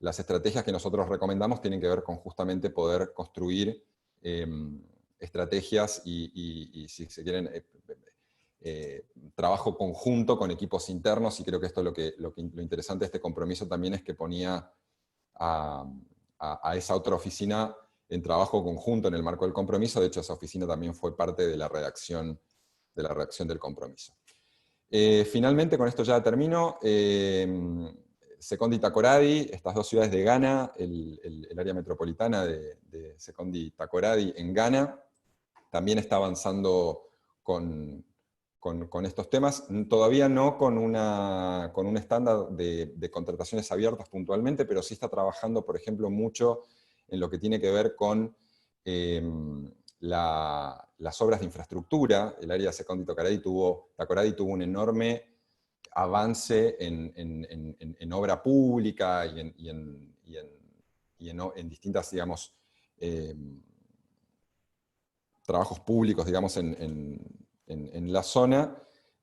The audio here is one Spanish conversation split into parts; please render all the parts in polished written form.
las estrategias que nosotros recomendamos tienen que ver con justamente poder construir estrategias y si se quieren, trabajo conjunto con equipos internos, y creo que esto es lo interesante de este compromiso también es que ponía a esa otra oficina en trabajo conjunto en el marco del compromiso. De hecho, esa oficina también fue parte de la redacción del compromiso. Finalmente, con esto ya termino. Secondi y Takoradi, estas dos ciudades de Ghana, el área metropolitana de Secondi y Takoradi en Ghana, también está avanzando con estos temas, todavía no con un estándar de contrataciones abiertas puntualmente, pero sí está trabajando, por ejemplo, mucho en lo que tiene que ver con las obras de infraestructura. El área de Secondi y Takoradi tuvo un enorme avance en obra pública y en distintas, digamos, trabajos públicos, digamos, en la zona,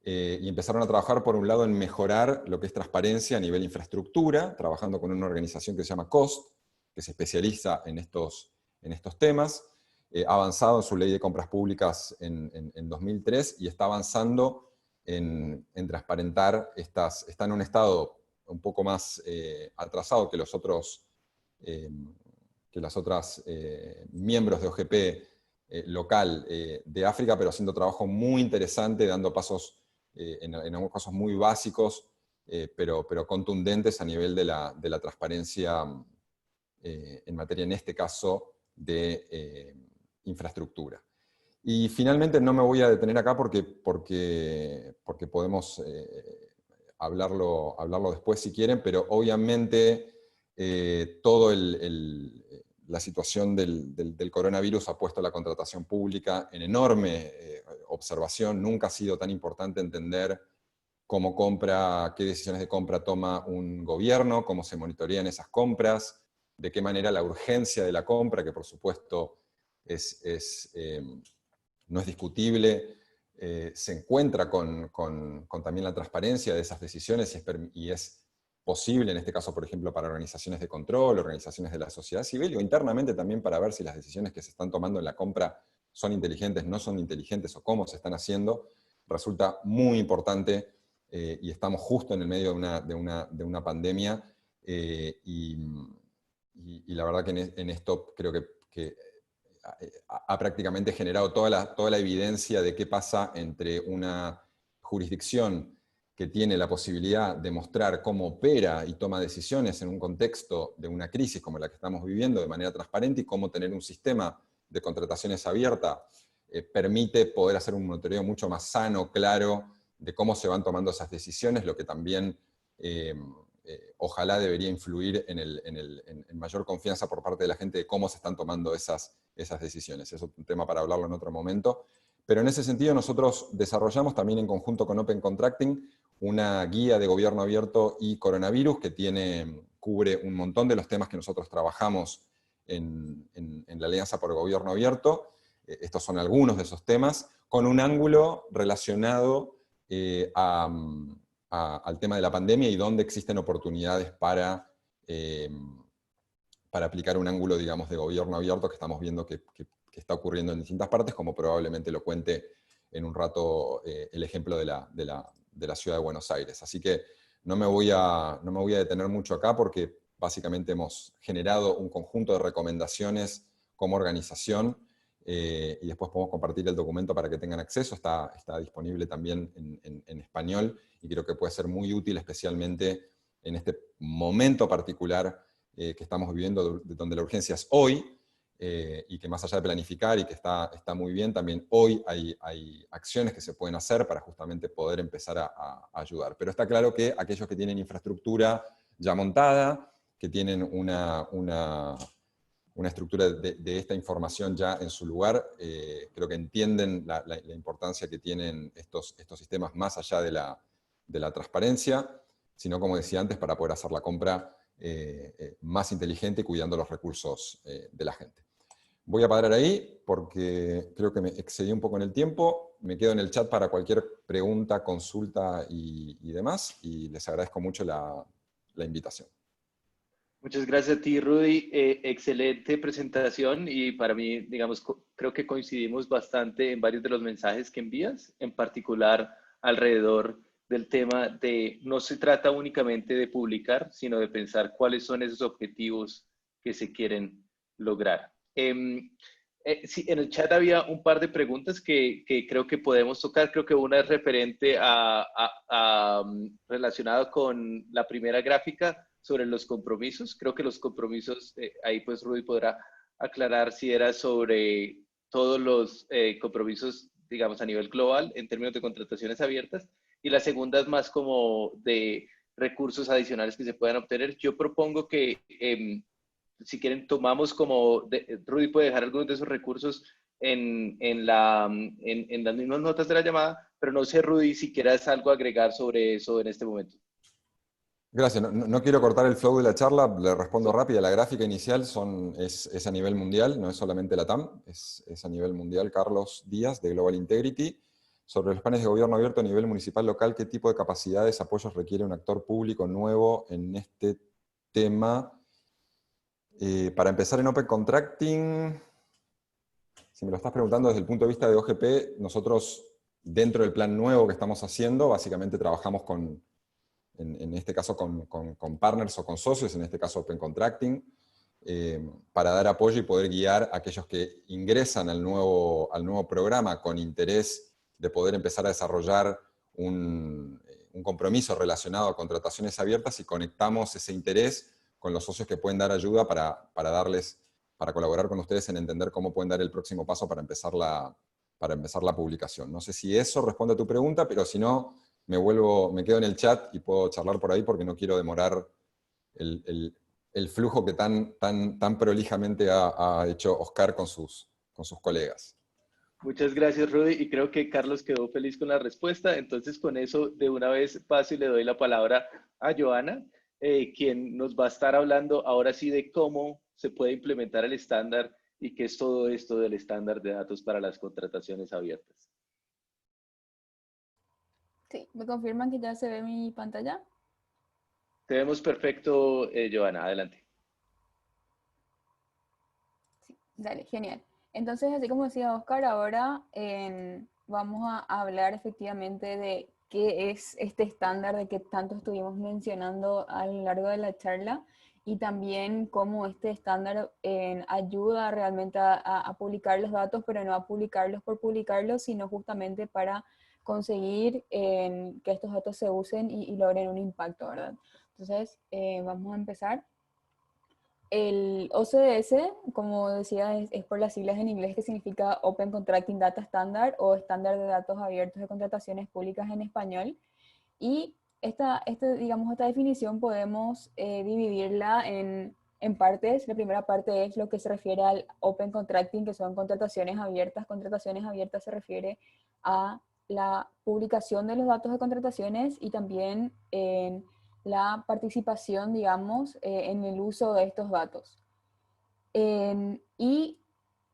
y empezaron a trabajar, por un lado, en mejorar lo que es transparencia a nivel infraestructura, trabajando con una organización que se llama COST, que se especializa en estos temas. Ha avanzado en su ley de compras públicas en 2003 y está avanzando en transparentar está en un estado un poco más atrasado que los otros miembros de OGP local de África, pero haciendo trabajo muy interesante, dando pasos en algunos casos muy básicos, pero contundentes a nivel de la transparencia en materia, en este caso, de infraestructura. Y finalmente no me voy a detener acá porque podemos hablarlo después si quieren, pero obviamente toda la situación del coronavirus ha puesto la contratación pública en enorme observación. Nunca ha sido tan importante entender qué decisiones de compra toma un gobierno, cómo se monitorean esas compras, de qué manera la urgencia de la compra, que por supuesto no es discutible, se encuentra con también la transparencia de esas decisiones y es posible, en este caso, por ejemplo, para organizaciones de control, organizaciones de la sociedad civil, o internamente también para ver si las decisiones que se están tomando en la compra son inteligentes, no son inteligentes, o cómo se están haciendo, resulta muy importante, y estamos justo en el medio de una pandemia, y la verdad que en esto creo que ha prácticamente generado toda la evidencia de qué pasa entre una jurisdicción que tiene la posibilidad de mostrar cómo opera y toma decisiones en un contexto de una crisis como la que estamos viviendo de manera transparente, y cómo tener un sistema de contrataciones abierta permite poder hacer un monitoreo mucho más sano, claro, de cómo se van tomando esas decisiones, lo que también ojalá debería influir en mayor confianza por parte de la gente de cómo se están tomando esas decisiones. Es un tema para hablarlo en otro momento. Pero en ese sentido nosotros desarrollamos también en conjunto con Open Contracting una guía de gobierno abierto y coronavirus que cubre un montón de los temas que nosotros trabajamos en la Alianza por el Gobierno Abierto. Estos son algunos de esos temas, con un ángulo relacionado al tema de la pandemia y dónde existen oportunidades para aplicar un ángulo, digamos, de gobierno abierto que estamos viendo que está ocurriendo en distintas partes, como probablemente lo cuente en un rato el ejemplo de la ciudad de Buenos Aires. Así que no me voy a detener mucho acá porque básicamente hemos generado un conjunto de recomendaciones como organización, y después podemos compartir el documento para que tengan acceso. Está disponible también en español, y creo que puede ser muy útil, especialmente en este momento particular que estamos viviendo, donde la urgencia es hoy, y que más allá de planificar, y que está muy bien, también hoy hay acciones que se pueden hacer para justamente poder empezar a ayudar. Pero está claro que aquellos que tienen infraestructura ya montada, que tienen una estructura de esta información ya en su lugar, creo que entienden la importancia que tienen estos sistemas, más allá de la transparencia, sino, como decía antes, para poder hacer la compra más inteligente, cuidando los recursos de la gente. Voy a parar ahí porque creo que me excedí un poco en el tiempo. Me quedo en el chat para cualquier pregunta, consulta y demás, y les agradezco mucho la invitación. Muchas gracias a ti, Rudy. Excelente presentación y para mí, digamos, creo que coincidimos bastante en varios de los mensajes que envías, en particular alrededor del tema de no se trata únicamente de publicar, sino de pensar cuáles son esos objetivos que se quieren lograr. Sí, en el chat había un par de preguntas que creo que podemos tocar. Creo que una es referente relacionado con la primera gráfica sobre los compromisos. Creo que los compromisos, ahí pues Rudy podrá aclarar si era sobre todos los compromisos, digamos, a nivel global en términos de contrataciones abiertas. Y la segunda es más como de recursos adicionales que se puedan obtener. Yo propongo que si quieren, tomamos como, Rudy puede dejar algunos de esos recursos en las mismas notas de la llamada, pero no sé, Rudy, si quieras algo agregar sobre eso en este momento. Gracias. No quiero cortar el flow de la charla, le respondo rápido. La gráfica inicial es a nivel mundial, no es solamente la TAM, es a nivel mundial. Carlos Díaz, de Global Integrity. Sobre los planes de gobierno abierto a nivel municipal local, ¿qué tipo de capacidades, apoyos requiere un actor público nuevo en este tema? Para empezar en Open Contracting, si me lo estás preguntando desde el punto de vista de OGP, nosotros dentro del plan nuevo que estamos haciendo, básicamente trabajamos en este caso con partners o con socios, en este caso Open Contracting, para dar apoyo y poder guiar a aquellos que ingresan al nuevo programa con interés de poder empezar a desarrollar un compromiso relacionado a contrataciones abiertas y conectamos ese interés con los socios que pueden dar ayuda para colaborar con ustedes en entender cómo pueden dar el próximo paso para empezar la publicación. No sé si eso responde a tu pregunta, pero si no, me quedo en el chat y puedo charlar por ahí porque no quiero demorar el flujo que tan prolijamente ha hecho Oscar con sus colegas. Muchas gracias, Rudy, y creo que Carlos quedó feliz con la respuesta. Entonces, con eso, de una vez paso y le doy la palabra a Joana, quien nos va a estar hablando ahora sí de cómo se puede implementar el estándar y qué es todo esto del estándar de datos para las contrataciones abiertas. Sí, ¿me confirman que ya se ve mi pantalla? Te vemos perfecto, Joana, adelante. Sí, dale, genial. Entonces, así como decía Oscar, ahora vamos a hablar efectivamente de qué es este estándar de que tanto estuvimos mencionando a lo largo de la charla y también cómo este estándar ayuda realmente a publicar los datos, pero no a publicarlos por publicarlos, sino justamente para conseguir que estos datos se usen y logren un impacto, ¿verdad? Entonces, vamos a empezar. El OCDS, como decía, es por las siglas en inglés que significa Open Contracting Data Standard o estándar de datos abiertos de contrataciones públicas en español. Y digamos, esta definición podemos dividirla en partes. La primera parte es lo que se refiere al Open Contracting, que son contrataciones abiertas. Contrataciones abiertas se refiere a la publicación de los datos de contrataciones y también en la participación, digamos, en el uso de estos datos. Y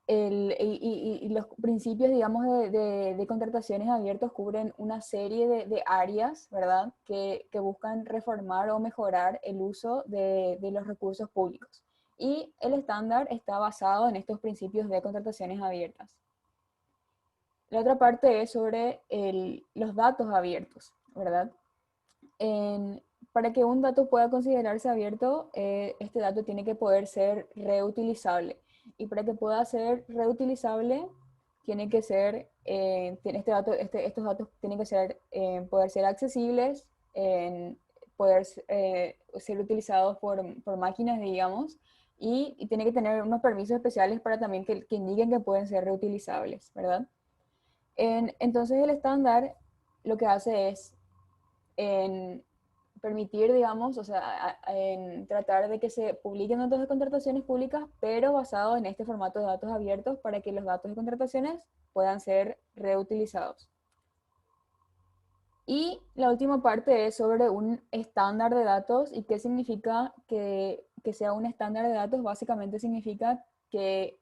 los principios, digamos, de contrataciones abiertos cubren una serie de áreas, ¿verdad?, que buscan reformar o mejorar el uso de los recursos públicos. Y el estándar está basado en estos principios de contrataciones abiertas. La otra parte es sobre los datos abiertos, ¿verdad? Para que un dato pueda considerarse abierto, este dato tiene que poder ser reutilizable. Y para que pueda ser reutilizable, tiene que ser, estos datos tienen que poder ser accesibles, poder ser utilizados por máquinas, digamos, y tiene que tener unos permisos especiales para también que indiquen que pueden ser reutilizables, ¿verdad? Entonces el estándar lo que hace es permitir, digamos, o sea, en tratar de que se publiquen datos de contrataciones públicas, pero basado en este formato de datos abiertos para que los datos de contrataciones puedan ser reutilizados. Y la última parte es sobre un estándar de datos y qué significa que sea un estándar de datos. Básicamente significa que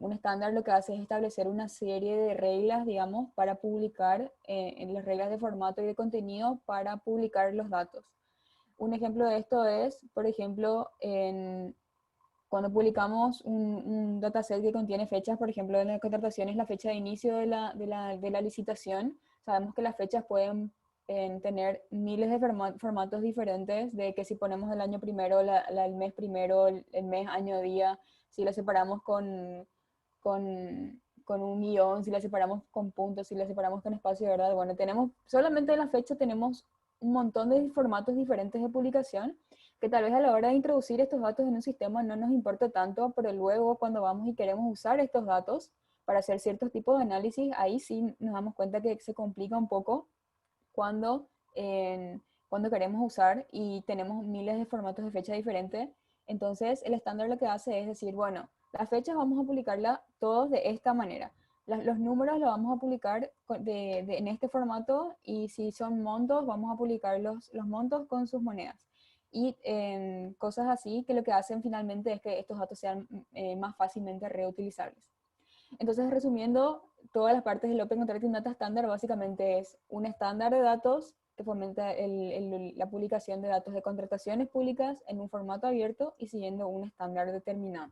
un estándar lo que hace es establecer una serie de reglas, digamos, para publicar, en las reglas de formato y de contenido para publicar los datos. Un ejemplo de esto es, por ejemplo, cuando publicamos un dataset que contiene fechas, por ejemplo, en la contratación es la fecha de inicio de la licitación. Sabemos que las fechas pueden tener miles de formatos diferentes, de que si ponemos el año primero, el mes primero, el mes, año, día, si la separamos con un guión, si la separamos con puntos, si la separamos con espacio, ¿verdad? Bueno, tenemos, solamente en la fecha tenemos un montón de formatos diferentes de publicación, que tal vez a la hora de introducir estos datos en un sistema no nos importa tanto, pero luego cuando vamos y queremos usar estos datos para hacer ciertos tipos de análisis, ahí sí nos damos cuenta que se complica un poco cuando, cuando queremos usar y tenemos miles de formatos de fecha diferentes. Entonces el estándar lo que hace es decir, bueno, las fechas vamos a publicarla todos de esta manera. Los números los vamos a publicar en este formato, y si son montos, vamos a publicar los montos con sus monedas. Y cosas así, que lo que hacen finalmente es que estos datos sean más fácilmente reutilizables. Entonces, resumiendo, todas las partes del Open Contracting Data Standard básicamente es un estándar de datos que fomenta la publicación de datos de contrataciones públicas en un formato abierto y siguiendo un estándar determinado.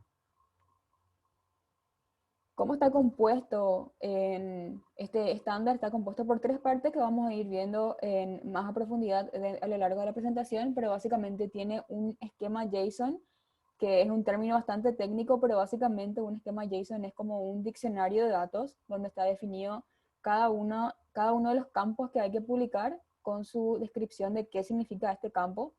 ¿Cómo está compuesto este estándar? Está compuesto por 3 partes que vamos a ir viendo más a profundidad a lo largo de la presentación, pero básicamente tiene un esquema JSON, que es un término bastante técnico, pero básicamente un esquema JSON es como un diccionario de datos donde está definido cada uno de los campos que hay que publicar con su descripción de qué significa este campo,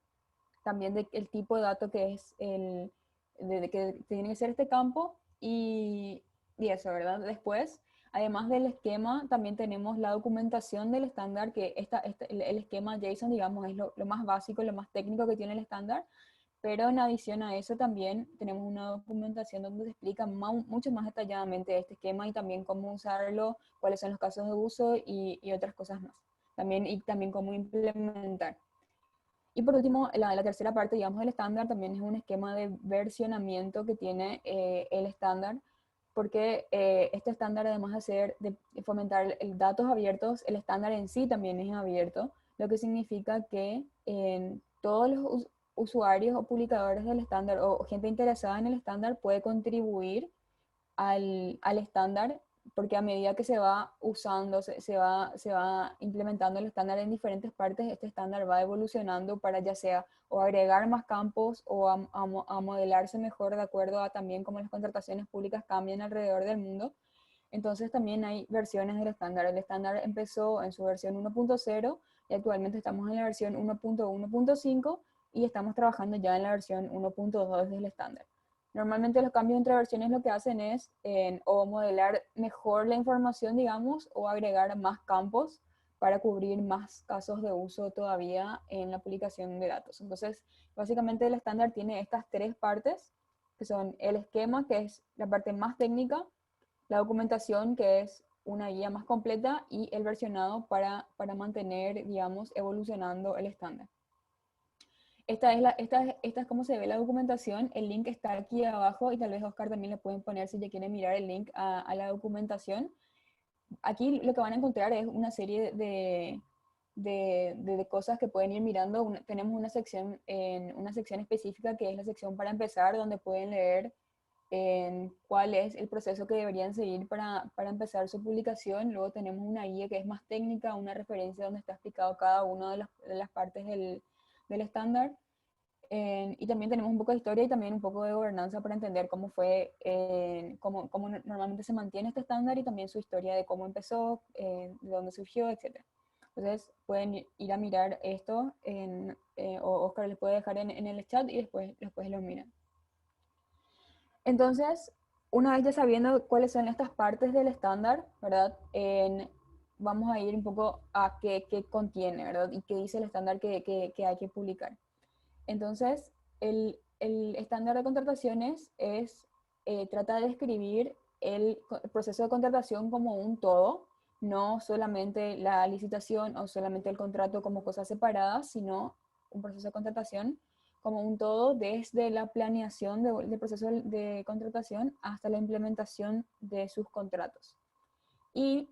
también del tipo de dato que es de que tiene que ser este campo, y eso, ¿verdad? Después, además del esquema, también tenemos la documentación del estándar, que el esquema JSON, digamos, es lo más básico, lo más técnico que tiene el estándar, pero en adición a eso también tenemos una documentación donde se explica mucho más detalladamente este esquema y también cómo usarlo, cuáles son los casos de uso y otras cosas más. Y también cómo implementar. Y por último, la tercera parte, digamos, del estándar también es un esquema de versionamiento que tiene el estándar, porque este estándar, además de fomentar datos abiertos, el estándar en sí también es abierto, lo que significa que todos los usuarios o publicadores del estándar o gente interesada en el estándar puede contribuir al estándar, porque a medida que se va usando, se va implementando el estándar en diferentes partes, este estándar va evolucionando para ya sea o agregar más campos o a modelarse mejor de acuerdo a también cómo las contrataciones públicas cambian alrededor del mundo. Entonces también hay versiones del estándar. El estándar empezó en su versión 1.0 y actualmente estamos en la versión 1.1.5 y estamos trabajando ya en la versión 1.2 del estándar. Normalmente los cambios entre versiones lo que hacen es o modelar mejor la información, digamos, o agregar más campos para cubrir más casos de uso todavía en la publicación de datos. Entonces, básicamente el estándar tiene estas 3 partes, que son el esquema, que es la parte más técnica, la documentación, que es una guía más completa, y el versionado para mantener, digamos, evolucionando el estándar. Esta es cómo se ve la documentación. El link está aquí abajo y tal vez Oscar también le pueden poner si ya quieren mirar el link a la documentación. Aquí lo que van a encontrar es una serie de cosas que pueden ir mirando. Tenemos una sección específica que es la sección para empezar, donde pueden leer cuál es el proceso que deberían seguir para empezar su publicación. Luego tenemos una guía que es más técnica, una referencia donde está explicado cada una de las partes del estándar. Y también tenemos un poco de historia y también un poco de gobernanza para entender cómo fue, cómo normalmente se mantiene este estándar y también su historia de cómo empezó, de dónde surgió, etc. Entonces pueden ir a mirar esto, o Oscar les puede dejar en el chat y después lo miran. Entonces, una vez ya sabiendo cuáles son estas partes del estándar, ¿verdad? Vamos a ir un poco a qué contiene, ¿verdad? Y qué dice el estándar que hay que publicar. Entonces, el estándar de contrataciones trata de describir el proceso de contratación como un todo, no solamente la licitación o solamente el contrato como cosas separadas, sino un proceso de contratación como un todo, desde la planeación del proceso de contratación hasta la implementación de sus contratos. Y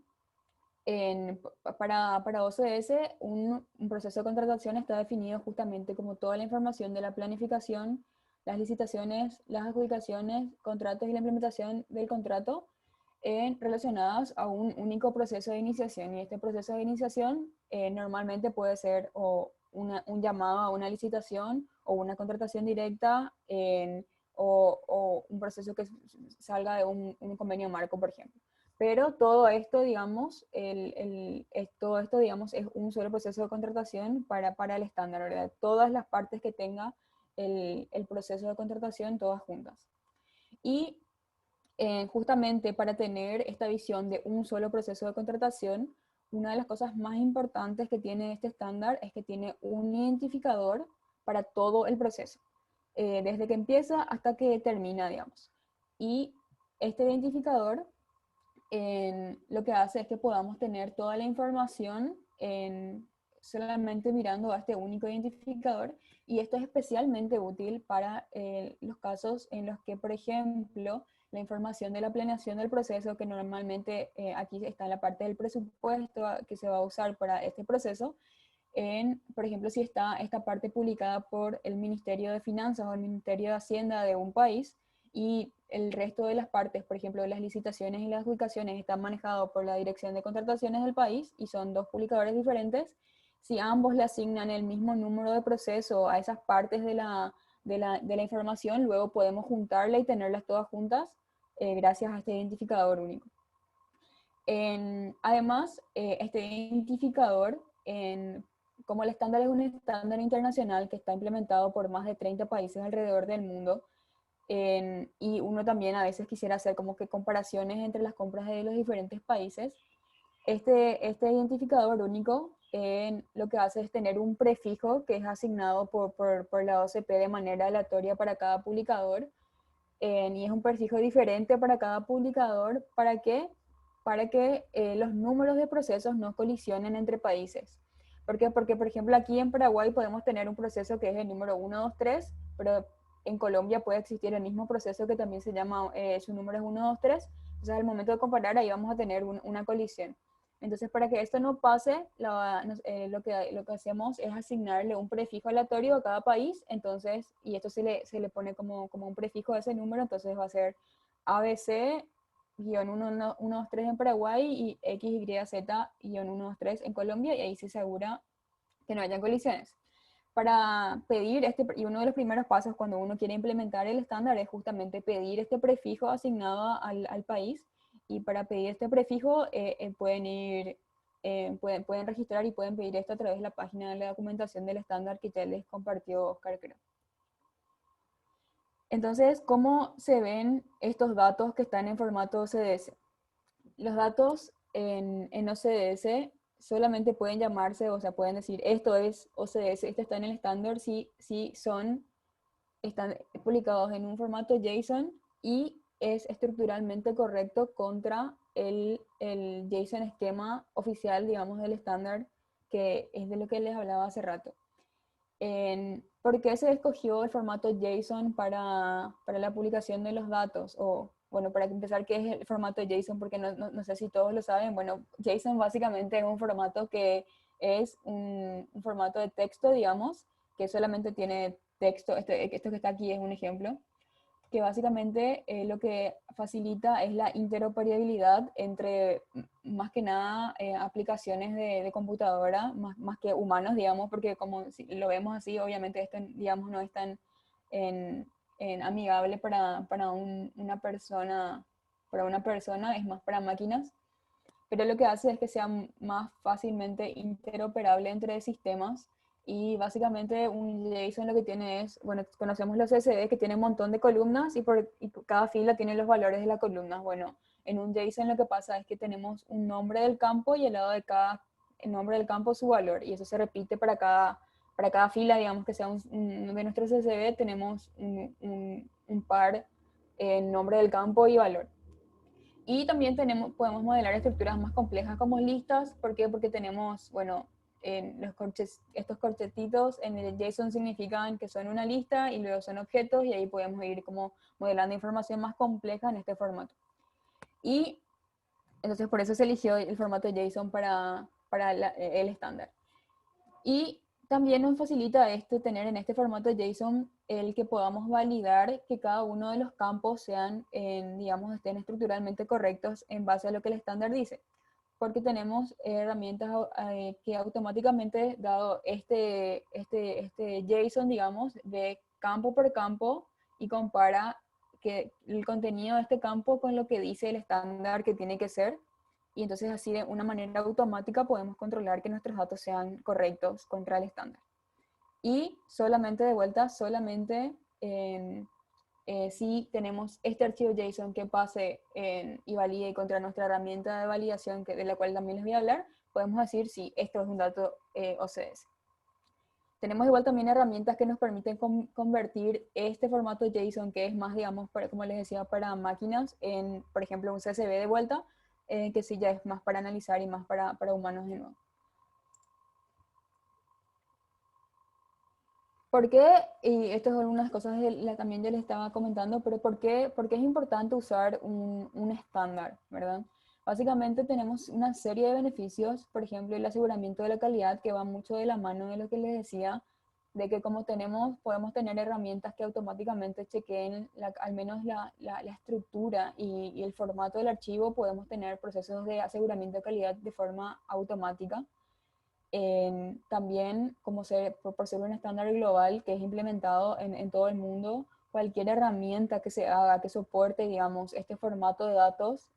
Para OCS, un proceso de contratación está definido justamente como toda la información de la planificación, las licitaciones, las adjudicaciones, contratos y la implementación del contrato relacionadas a un único proceso de iniciación. Y este proceso de iniciación normalmente puede ser un llamado a una licitación o una contratación directa o un proceso que salga de un convenio marco, por ejemplo. Pero todo esto, digamos, todo esto, digamos, es un solo proceso de contratación para el estándar, ¿verdad? Todas las partes que tenga el proceso de contratación, todas juntas. Y justamente para tener esta visión de un solo proceso de contratación, una de las cosas más importantes que tiene este estándar es que tiene un identificador para todo el proceso, desde que empieza hasta que termina, digamos. Y este identificador lo que hace es que podamos tener toda la información solamente mirando a este único identificador, y esto es especialmente útil para los casos en los que, por ejemplo, la información de la planeación del proceso, que normalmente aquí está en la parte del presupuesto que se va a usar para este proceso, por ejemplo, si está esta parte publicada por el Ministerio de Finanzas o el Ministerio de Hacienda de un país, y el resto de las partes, por ejemplo, las licitaciones y las adjudicaciones, están manejados por la Dirección de Contrataciones del país y son dos publicadores diferentes, si ambos le asignan el mismo número de proceso a esas partes de la información, luego podemos juntarla y tenerlas todas juntas gracias a este identificador único. Además, este identificador, como el estándar es un estándar internacional que está implementado por más de 30 países alrededor del mundo, y uno también a veces quisiera hacer como que comparaciones entre las compras de los diferentes países, este identificador único lo que hace es tener un prefijo que es asignado por la OCP de manera aleatoria para cada publicador, y es un prefijo diferente para cada publicador. ¿Para qué? Para que los números de procesos no colisionen entre países. ¿Por qué? Porque, por ejemplo, aquí en Paraguay podemos tener un proceso que es el número 123, pero en Colombia puede existir el mismo proceso que también se llama, su número es 123. Entonces, al momento de comparar, ahí vamos a tener una colisión. Entonces, para que esto no pase, lo que hacemos es asignarle un prefijo aleatorio a cada país, entonces, y esto se le pone como un prefijo a ese número, entonces va a ser ABC-123 en Paraguay y XYZ-123 en Colombia, y ahí se asegura que no hayan colisiones. Para pedir y uno de los primeros pasos cuando uno quiere implementar el estándar es justamente pedir este prefijo asignado al país, y para pedir este prefijo pueden registrar y pueden pedir esto a través de la página de la documentación del estándar que ya les compartió Oscar, creo. Entonces, ¿cómo se ven estos datos que están en formato OCDS? Los datos en OCDS solamente pueden llamarse, o sea, pueden decir, esto es OCDS, esto está en el estándar, si están publicados en un formato JSON y es estructuralmente correcto contra el JSON esquema oficial, digamos, del estándar, que es de lo que les hablaba hace rato. ¿Por qué se escogió el formato JSON para la publicación de los datos? O, bueno, para empezar, ¿qué es el formato JSON? Porque no sé si todos lo saben. Bueno, JSON básicamente es un formato que es un formato de texto, digamos, que solamente tiene texto. Esto que está aquí es un ejemplo, que básicamente lo que facilita es la interoperabilidad entre, más que nada, aplicaciones de computadora, más que humanos, digamos, porque como si lo vemos así, obviamente esto, digamos, no es tan amigable para una persona, es más para máquinas, pero lo que hace es que sea más fácilmente interoperable entre sistemas. Y básicamente un JSON lo que tiene es, bueno, conocemos los CSV que tienen un montón de columnas, y cada fila tiene los valores de las columnas. Bueno, en un JSON lo que pasa es que tenemos un nombre del campo y al lado de cada nombre del campo su valor, y eso se repite para cada fila, digamos que sea de nuestro CSV tenemos un par en nombre del campo y valor. Y también podemos modelar estructuras más complejas como listas. ¿Por qué? Porque tenemos, bueno, estos corchetitos en el JSON significan que son una lista y luego son objetos, y ahí podemos ir como modelando información más compleja en este formato. Y Entonces por eso se eligió el formato JSON para el estándar. Y también nos facilita esto tener en este formato JSON el que podamos validar que cada uno de los campos sean, digamos, estén estructuralmente correctos en base a lo que el estándar dice. Porque tenemos herramientas que automáticamente, dado este JSON, digamos, ve campo por campo y compara que el contenido de este campo con lo que dice el estándar que tiene que ser. Y entonces así de una manera automática podemos controlar que nuestros datos sean correctos contra el estándar. Y solamente de vuelta, solamente si tenemos este archivo JSON que pase y valide contra nuestra herramienta de validación, de la cual también les voy a hablar, podemos decir si esto es un dato OCS. Tenemos igual también herramientas que nos permiten convertir este formato JSON, que es más, digamos, como les decía, para máquinas, en, por ejemplo, un CSV de vuelta, que sí ya es más para analizar y más para humanos de nuevo. ¿Por qué? Y esto es algunas cosas que también yo les estaba comentando, pero ¿por qué es importante usar un estándar, verdad? Básicamente tenemos una serie de beneficios, por ejemplo, el aseguramiento de la calidad, que va mucho de la mano de lo que les decía, de que como podemos tener herramientas que automáticamente chequeen al menos la estructura y el formato del archivo, podemos tener procesos de aseguramiento de calidad de forma automática. También, por ser un estándar global que es implementado en todo el mundo, cualquier herramienta que se haga, que soporte, digamos, este formato de datos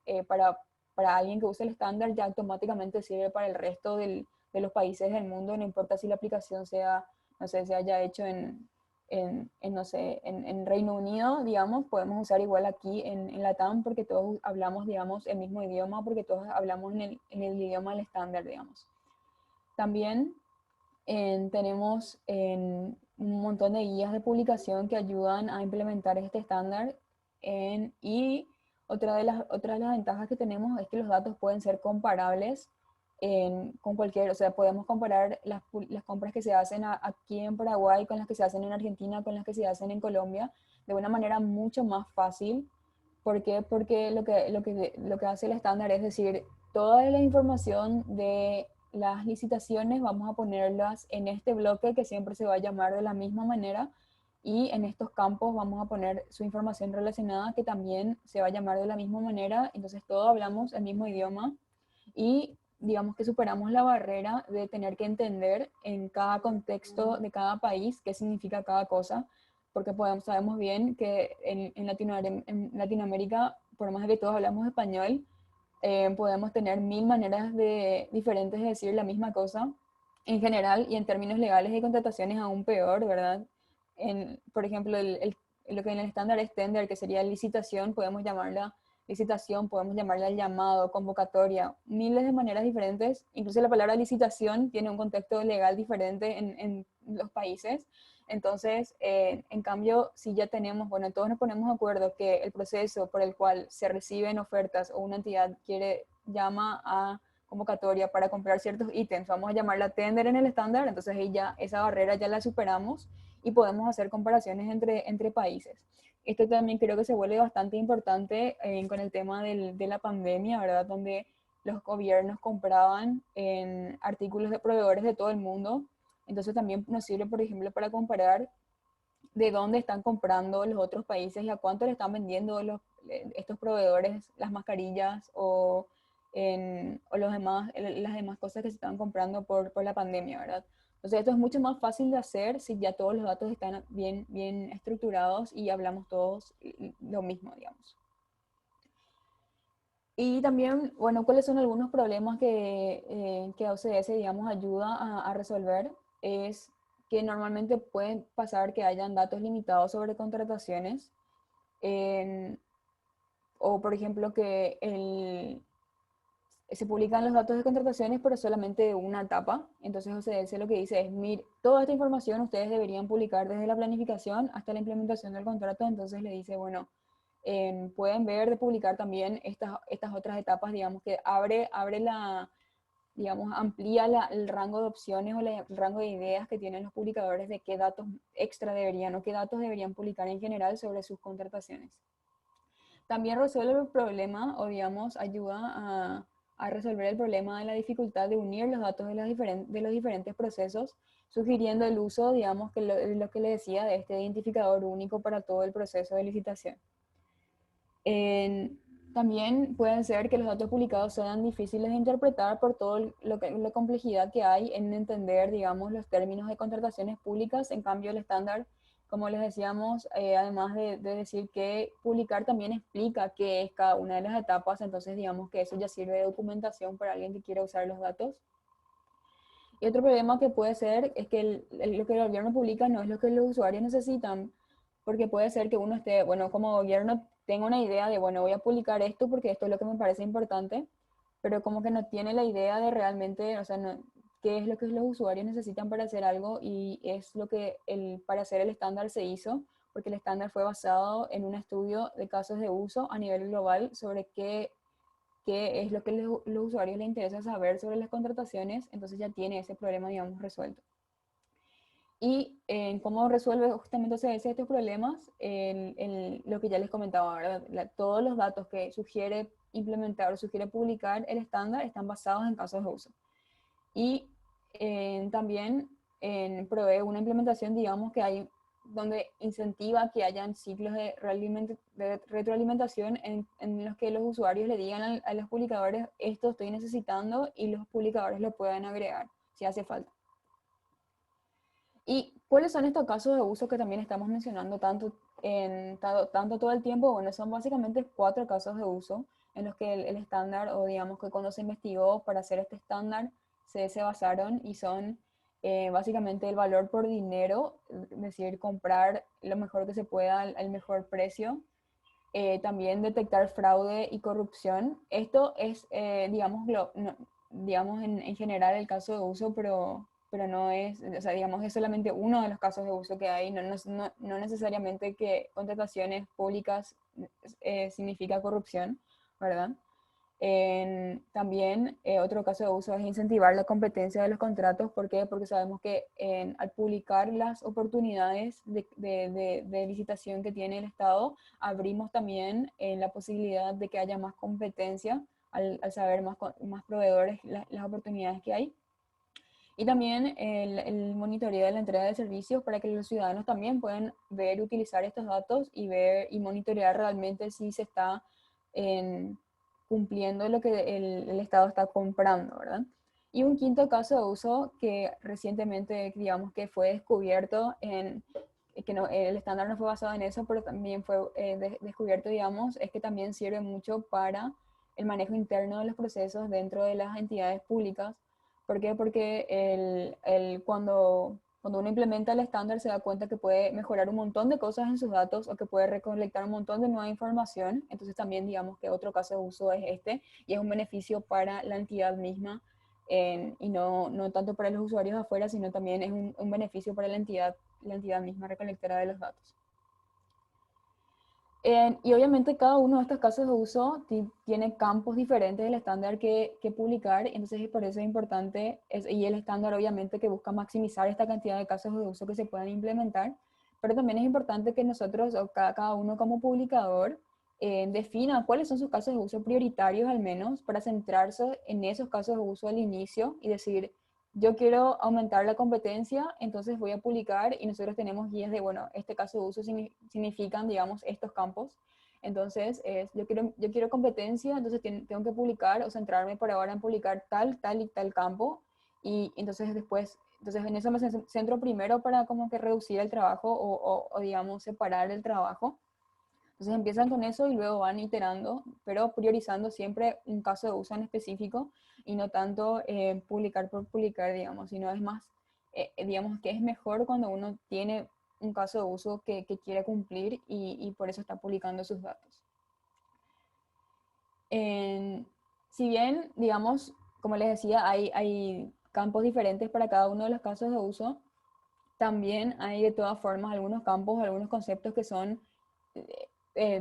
para alguien que use el estándar, ya automáticamente sirve para el resto de los países del mundo, no importa si la aplicación sea, no sé, se haya hecho no sé, en Reino Unido, digamos, podemos usar igual aquí en LATAM porque todos hablamos, digamos, el mismo idioma, porque todos hablamos en el idioma del estándar, digamos. También tenemos un montón de guías de publicación que ayudan a implementar este estándar. Y otra de las ventajas que tenemos es que los datos pueden ser comparables con cualquier, o sea, podemos comparar las compras que se hacen aquí en Paraguay con las que se hacen en Argentina, con las que se hacen en Colombia, de una manera mucho más fácil. ¿Por qué? Porque lo que hace el estándar es decir, toda la información de las licitaciones vamos a ponerlas en este bloque que siempre se va a llamar de la misma manera, y en estos campos vamos a poner su información relacionada que también se va a llamar de la misma manera. Entonces todos hablamos el mismo idioma y digamos que superamos la barrera de tener que entender en cada contexto de cada país qué significa cada cosa, porque sabemos bien que en Latinoamérica, por más que todos hablamos español, podemos tener mil maneras diferentes de decir la misma cosa en general, y en términos legales y contrataciones aún peor, ¿verdad? Por ejemplo, lo que en el estándar es tender, que sería licitación, podemos llamarla licitación, podemos llamarla llamado, convocatoria, miles de maneras diferentes. Incluso la palabra licitación tiene un contexto legal diferente en los países. Entonces, en cambio, si ya tenemos, bueno, todos nos ponemos de acuerdo que el proceso por el cual se reciben ofertas o una entidad llama a convocatoria para comprar ciertos ítems, vamos a llamarla tender en el estándar, entonces ahí ya esa barrera ya la superamos y podemos hacer comparaciones entre países. Esto también creo que se vuelve bastante importante con el tema de la pandemia, ¿verdad? Donde los gobiernos compraban en artículos de proveedores de todo el mundo. Entonces también nos sirve, por ejemplo, para comparar de dónde están comprando los otros países y a cuánto le están vendiendo estos proveedores las mascarillas o las demás cosas que se están comprando por la pandemia, ¿verdad? Entonces esto es mucho más fácil de hacer si ya todos los datos están bien estructurados y hablamos todos lo mismo, digamos. Y también, bueno, ¿cuáles son algunos problemas que OCS, digamos, ayuda a resolver? Es que normalmente pueden pasar que hayan datos limitados sobre contrataciones, o por ejemplo que se publican los datos de contrataciones pero solamente de una etapa. Entonces OCS lo que dice es, mire, toda esta información ustedes deberían publicar desde la planificación hasta la implementación del contrato. Entonces le dice, bueno, pueden ver de publicar también estas otras etapas, digamos, que digamos, amplía el rango de opciones o el rango de ideas que tienen los publicadores de qué datos extra deberían o qué datos deberían publicar en general sobre sus contrataciones. También resuelve el problema, o digamos, ayuda a resolver el problema de la dificultad de unir los datos de los diferentes procesos, sugiriendo el uso, digamos, que lo que le decía, de este identificador único para todo el proceso de licitación. También pueden ser que los datos publicados sean difíciles de interpretar por toda la complejidad que hay en entender, digamos, los términos de contrataciones públicas. En cambio, el estándar, como les decíamos, además de decir que publicar también explica qué es cada una de las etapas, entonces digamos que eso ya sirve de documentación para alguien que quiera usar los datos. Y otro problema que puede ser es que lo que el gobierno publica no es lo que los usuarios necesitan, porque puede ser que uno esté, bueno, como gobierno tenga una idea de, bueno, voy a publicar esto porque esto es lo que me parece importante, pero como que no tiene la idea de realmente, o sea, no, qué es lo que los usuarios necesitan para hacer algo, y es lo que para hacer el estándar se hizo, porque el estándar fue basado en un estudio de casos de uso a nivel global sobre qué es lo que los usuarios les interesa saber sobre las contrataciones, entonces ya tiene ese problema, digamos, resuelto. Y cómo resuelve justamente estos problemas, lo que ya les comentaba, ¿verdad? Todos los datos que sugiere implementar o sugiere publicar el estándar están basados en casos de uso. Y también provee una implementación, digamos, que hay donde incentiva que hayan ciclos de retroalimentación en los que los usuarios le digan a los publicadores, esto estoy necesitando, y los publicadores lo puedan agregar si hace falta. ¿Y cuáles son estos casos de uso que también estamos mencionando tanto todo el tiempo? Bueno, son básicamente 4 casos de uso en los que el estándar, o digamos que cuando se investigó para hacer este estándar, se basaron, y son básicamente el valor por dinero, es decir, comprar lo mejor que se pueda al mejor precio. También detectar fraude y corrupción. Esto es, digamos, digamos en general el caso de uso, pero no es, o sea, digamos, es solamente uno de los casos de uso que hay. No necesariamente que contrataciones públicas significa corrupción, ¿verdad? También otro caso de uso es incentivar la competencia de los contratos. ¿Por qué? Porque sabemos que al publicar las oportunidades de licitación que tiene el Estado, abrimos también la posibilidad de que haya más competencia al saber más proveedores las oportunidades que hay. Y también el monitoreo de la entrega de servicios, para que los ciudadanos también puedan ver, utilizar estos datos y ver y monitorear realmente si se está cumpliendo lo que el Estado está comprando, ¿verdad? Y un quinto caso de uso que recientemente, digamos, que fue descubierto que no, el estándar no fue basado en eso, pero también fue descubierto, digamos, es que también sirve mucho para el manejo interno de los procesos dentro de las entidades públicas. ¿Por qué? Porque cuando uno implementa el estándar se da cuenta que puede mejorar un montón de cosas en sus datos, o que puede recolectar un montón de nueva información. Entonces también digamos que otro caso de uso es este, y es un beneficio para la entidad misma, y no tanto para los usuarios de afuera, sino también es un beneficio para la entidad misma recolectora de los datos. Y obviamente cada uno de estos casos de uso tiene campos diferentes del estándar que publicar, entonces por eso es importante, y el estándar obviamente que busca maximizar esta cantidad de casos de uso que se puedan implementar, pero también es importante que nosotros, o cada uno como publicador, defina cuáles son sus casos de uso prioritarios, al menos, para centrarse en esos casos de uso al inicio y decir, yo quiero aumentar la competencia, entonces voy a publicar, y nosotros tenemos guías de, bueno, este caso de uso significan, digamos, estos campos. Entonces, yo quiero competencia, entonces tengo que publicar o centrarme por ahora en publicar tal y tal campo, y entonces después, en eso me centro primero para como que reducir el trabajo, o digamos, separar el trabajo. Entonces empiezan con eso y luego van iterando, pero priorizando siempre un caso de uso en específico, y no tanto publicar por publicar, digamos, sino es más, digamos que es mejor cuando uno tiene un caso de uso que quiere cumplir, y por eso está publicando sus datos. Si bien, digamos, como les decía, hay campos diferentes para cada uno de los casos de uso, también hay de todas formas algunos campos, algunos conceptos que son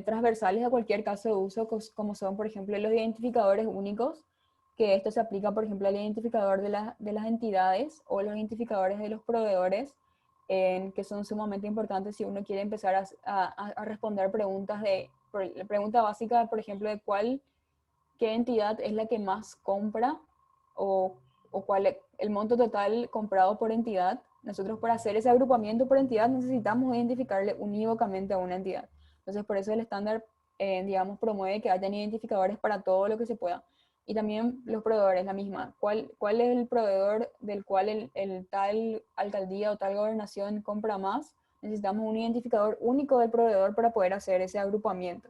transversales a cualquier caso de uso, como son, por ejemplo, los identificadores únicos, que esto se aplica, por ejemplo, al identificador de las entidades, o los identificadores de los proveedores, que son sumamente importantes si uno quiere empezar a responder preguntas la pregunta básica, por ejemplo, de qué entidad es la que más compra o cuál es el monto total comprado por entidad. Nosotros para hacer ese agrupamiento por entidad necesitamos identificarle unívocamente a una entidad. Entonces por eso el estándar, digamos, promueve que hayan identificadores para todo lo que se pueda. Y también los proveedores, la misma. ¿Cuál es el proveedor del cual el tal alcaldía o tal gobernación compra más? Necesitamos un identificador único del proveedor para poder hacer ese agrupamiento.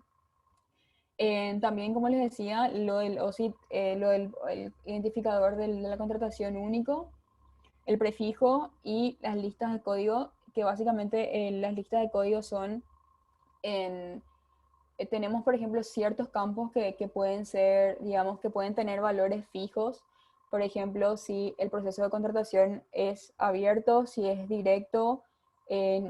También, como les decía, lo del OSIT, lo del el identificador de la contratación único, el prefijo y las listas de código, que básicamente las listas de código son, tenemos por ejemplo ciertos campos que pueden ser, digamos, que pueden tener valores fijos. Por ejemplo, si el proceso de contratación es abierto, si es directo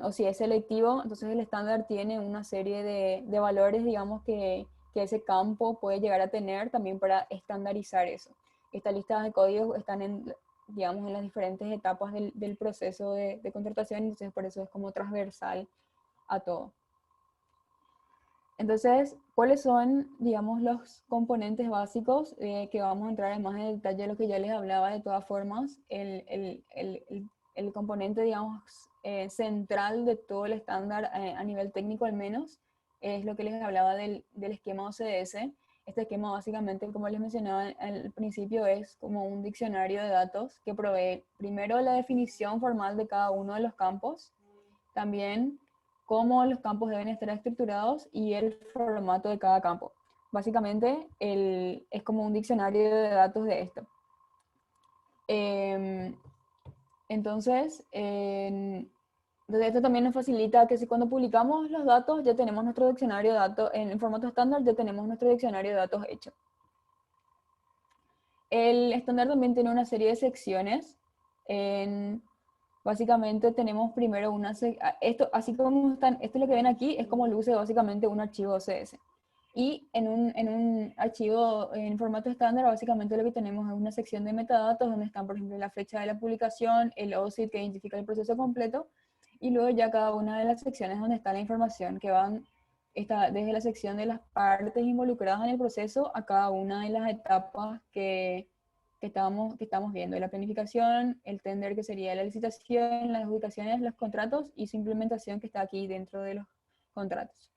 o si es selectivo, entonces el estándar tiene una serie de valores, digamos, que ese campo puede llegar a tener también para estandarizar eso. Estas listas de códigos están digamos, en las diferentes etapas del proceso de contratación, entonces por eso es como transversal a todo. Entonces, ¿cuáles son, digamos, los componentes básicos que vamos a entrar en más en detalle de lo que ya les hablaba? De todas formas, el componente, digamos, central de todo el estándar a nivel técnico al menos, es lo que les hablaba del esquema OCDS. Este esquema básicamente, como les mencionaba al principio, es como un diccionario de datos que provee primero la definición formal de cada uno de los campos, también cómo los campos deben estar estructurados y el formato de cada campo. Básicamente es como un diccionario de datos de esto. Entonces, esto también nos facilita que si cuando publicamos los datos ya tenemos nuestro diccionario de datos en formato estándar, ya tenemos nuestro diccionario de datos hecho. El estándar también tiene una serie de secciones. Básicamente tenemos primero esto, así como están, esto es lo que ven aquí, es como luce básicamente un archivo OCS. Y en un archivo en formato estándar, básicamente lo que tenemos es una sección de metadatos donde están, por ejemplo, la fecha de la publicación, el OSIT que identifica el proceso completo, y luego ya cada una de las secciones donde está la información que está desde la sección de las partes involucradas en el proceso a cada una de las etapas que estamos viendo, la planificación, el tender que sería la licitación, las adjudicaciones, los contratos y su implementación que está aquí dentro de los contratos.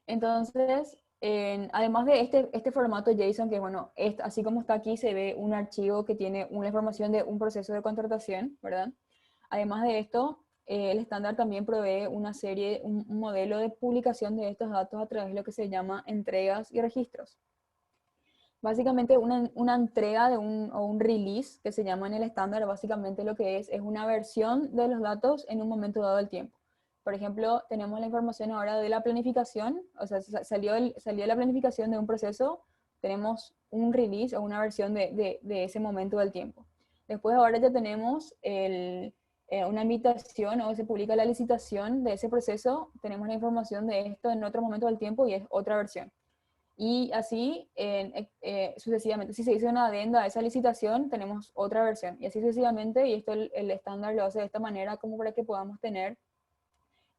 Entonces, además de este formato JSON, que bueno, así como está aquí, se ve un archivo que tiene una información de un proceso de contratación, ¿verdad? Además de esto, el estándar también provee un modelo de publicación de estos datos a través de lo que se llama entregas y registros. Básicamente una entrega o un release que se llama en el estándar, básicamente lo que es una versión de los datos en un momento dado del tiempo. Por ejemplo, tenemos la información ahora de la planificación, o sea, salió la planificación de un proceso, tenemos un release o una versión de ese momento del tiempo. Después ahora ya tenemos una invitación o se publica la licitación de ese proceso, tenemos la información de esto en otro momento del tiempo y es otra versión. Y así sucesivamente. Si se hizo una adenda a esa licitación, tenemos otra versión. Y así sucesivamente, y esto el estándar lo hace de esta manera como para que podamos tener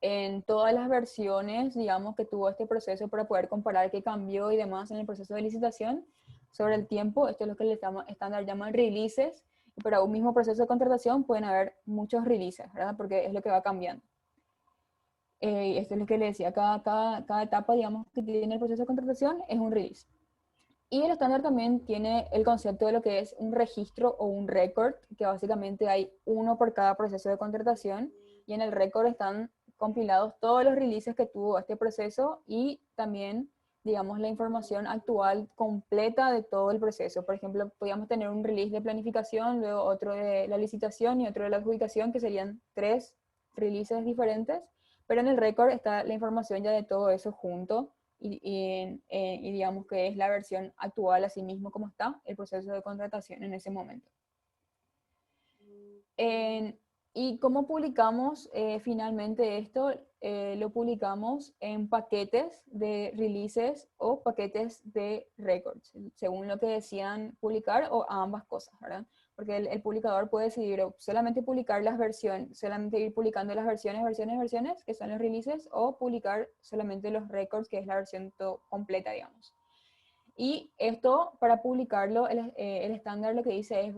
en todas las versiones, digamos, que tuvo este proceso para poder comparar qué cambió y demás en el proceso de licitación sobre el tiempo. Esto es lo que el estándar llama releases. Y para un mismo proceso de contratación pueden haber muchos releases, ¿verdad? Porque es lo que va cambiando. Esto es lo que le decía, cada etapa, digamos, que tiene el proceso de contratación es un release. Y el estándar también tiene el concepto de lo que es un registro o un record, que básicamente hay uno por cada proceso de contratación, y en el record están compilados todos los releases que tuvo este proceso y también, digamos, la información actual completa de todo el proceso. Por ejemplo, podríamos tener un release de planificación, luego otro de la licitación y otro de la adjudicación, que serían 3 releases diferentes, pero en el record está la información ya de todo eso junto y digamos que es la versión actual, así mismo como está el proceso de contratación en ese momento. ¿Y cómo publicamos finalmente esto? Lo publicamos en paquetes de releases o paquetes de records, según lo que decían publicar o ambas cosas, ¿verdad? porque el publicador puede decidir o solamente publicar las versiones, solamente ir publicando las versiones, que son los releases, o publicar solamente los records, que es la versión completa, digamos. Y esto, para publicarlo, el estándar lo que dice es,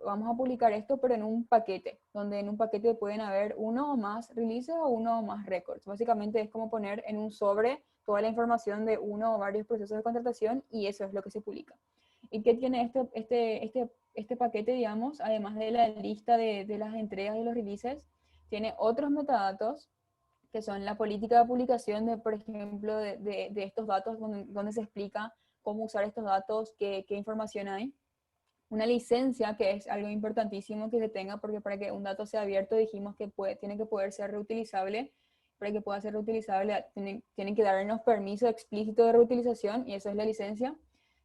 vamos a publicar esto, pero en un paquete, donde en un paquete pueden haber uno o más releases o uno o más records. Básicamente es como poner en un sobre toda la información de uno o varios procesos de contratación, y eso es lo que se publica. ¿Y qué tiene este paquete, digamos? Además de la lista de las entregas de los releases, tiene otros metadatos, que son la política de publicación, de, por ejemplo, de estos datos, donde se explica cómo usar estos datos, qué información hay. Una licencia, que es algo importantísimo que se tenga, porque para que un dato sea abierto dijimos que tiene que poder ser reutilizable. Para que pueda ser reutilizable tienen que darnos permiso explícito de reutilización, y eso es la licencia.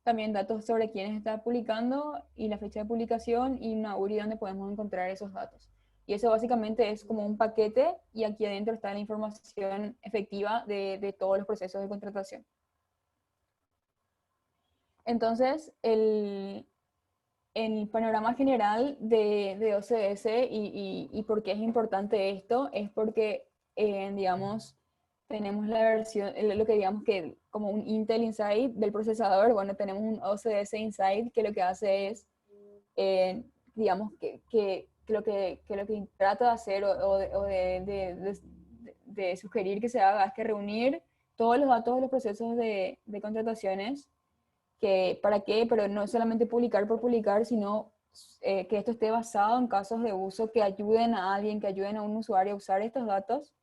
También datos sobre quiénes está publicando y la fecha de publicación, y una URI donde podemos encontrar esos datos. Y eso básicamente es como un paquete, y aquí adentro está la información efectiva de todos los procesos de contratación. Entonces, el panorama general de OCS y por qué es importante esto, es porque, digamos, tenemos la versión, lo que digamos que como un Intel Inside del procesador. Bueno, tenemos un OCS Inside que lo que hace es, digamos, que lo que trata de hacer o de sugerir que se haga es que reunir todos los datos de los procesos de contrataciones. ¿Para qué? Pero no solamente publicar por publicar, sino que esto esté basado en casos de uso que ayuden a alguien, que ayuden a un usuario a usar estos datos.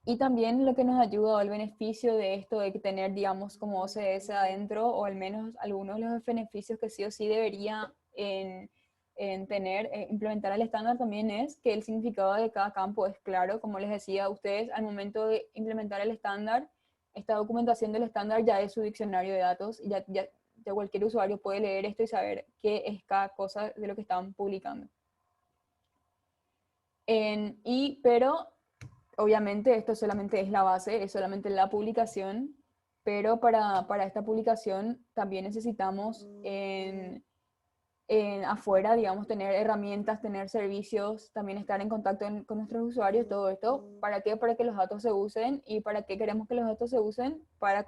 Y también lo que nos ayuda, o el beneficio de esto, de tener, digamos, como OCS adentro, o al menos algunos de los beneficios que sí o sí debería tener, implementar el estándar, también es que el significado de cada campo es claro. Como les decía a ustedes, al momento de implementar el estándar, esta documentación del estándar ya es su diccionario de datos, y ya cualquier usuario puede leer esto y saber qué es cada cosa de lo que están publicando. Pero obviamente esto solamente es la base, es solamente la publicación, pero para esta publicación también necesitamos afuera, digamos, tener herramientas, tener servicios, también estar en contacto con nuestros usuarios, todo esto. ¿Para qué? Para que los datos se usen. ¿Y para qué queremos que los datos se usen? Para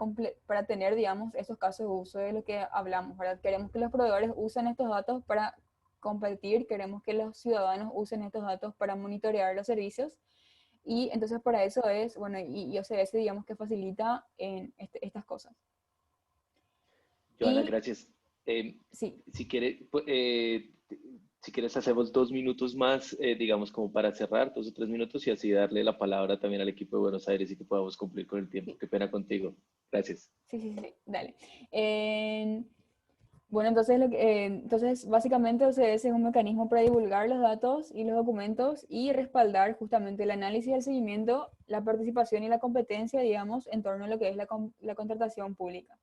tener, digamos, esos casos de uso de lo que hablamos, ¿verdad? Queremos que los proveedores usen estos datos para competir, queremos que los ciudadanos usen estos datos para monitorear los servicios. Y entonces para eso es, bueno, y OCS, digamos, que facilita estas cosas. Joana, gracias. Sí. Si quieres hacemos 2 minutos más, digamos, como para cerrar, 2 o 3 minutos, y así darle la palabra también al equipo de Buenos Aires y que podamos cumplir con el tiempo. Sí. Qué pena contigo. Gracias. Sí, dale. Bueno, entonces básicamente OCS es un mecanismo para divulgar los datos y los documentos y respaldar justamente el análisis y el seguimiento, la participación y la competencia, digamos, en torno a lo que es la contratación pública.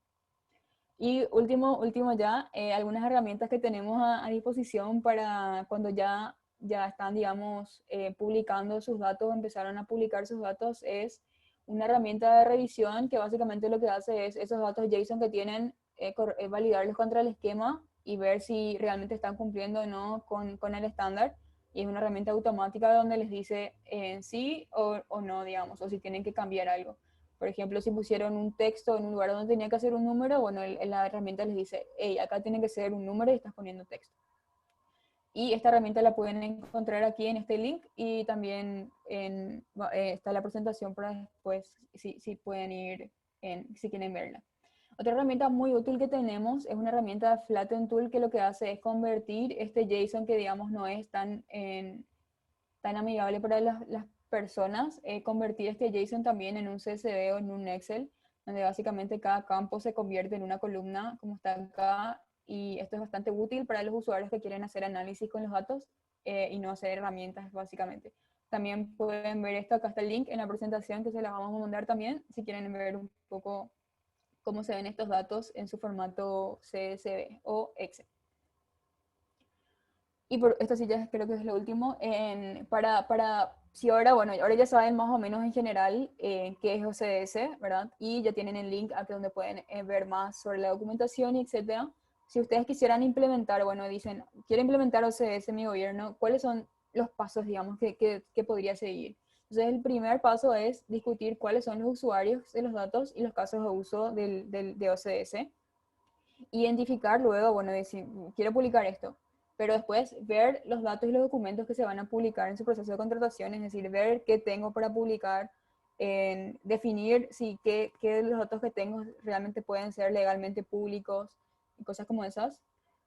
Y último ya, algunas herramientas que tenemos a disposición para cuando ya están, digamos, publicando sus datos, empezaron a publicar sus datos, es una herramienta de revisión que básicamente lo que hace es esos datos JSON que tienen, validarlos contra el esquema y ver si realmente están cumpliendo o no con el estándar. Y es una herramienta automática donde les dice sí o no, digamos, o si tienen que cambiar algo. Por ejemplo, si pusieron un texto en un lugar donde tenía que hacer un número, bueno, la herramienta les dice, hey, acá tiene que ser un número y estás poniendo texto. Y esta herramienta la pueden encontrar aquí en este link, y también está la presentación para después, si pueden ir, si quieren verla. Otra herramienta muy útil que tenemos es una herramienta de Flatten Tool, que lo que hace es convertir este JSON, que digamos no es tan amigable para las personas, convertir este JSON también en un CSV o en un Excel, donde básicamente cada campo se convierte en una columna, como está acá, y esto es bastante útil para los usuarios que quieren hacer análisis con los datos y no hacer herramientas, básicamente. También pueden ver esto, acá está el link en la presentación, que se la vamos a mandar también, si quieren ver un poco cómo se ven estos datos en su formato CSV o Excel. Y por esto sí ya creo que es lo último. Si ahora ya saben más o menos en general qué es OCS, ¿verdad? Y ya tienen el link aquí donde pueden ver más sobre la documentación y etcétera. si ustedes quisieran implementar, bueno, dicen, quiero implementar OCS en mi gobierno, ¿cuáles son los pasos, digamos, que podría seguir? Entonces, el primer paso es discutir cuáles son los usuarios de los datos y los casos de uso de OCS. Identificar luego, bueno, decir, quiero publicar esto, pero después ver los datos y los documentos que se van a publicar en su proceso de contratación, es decir, ver qué tengo para publicar, definir si qué de los datos que tengo realmente pueden ser legalmente públicos y cosas como esas.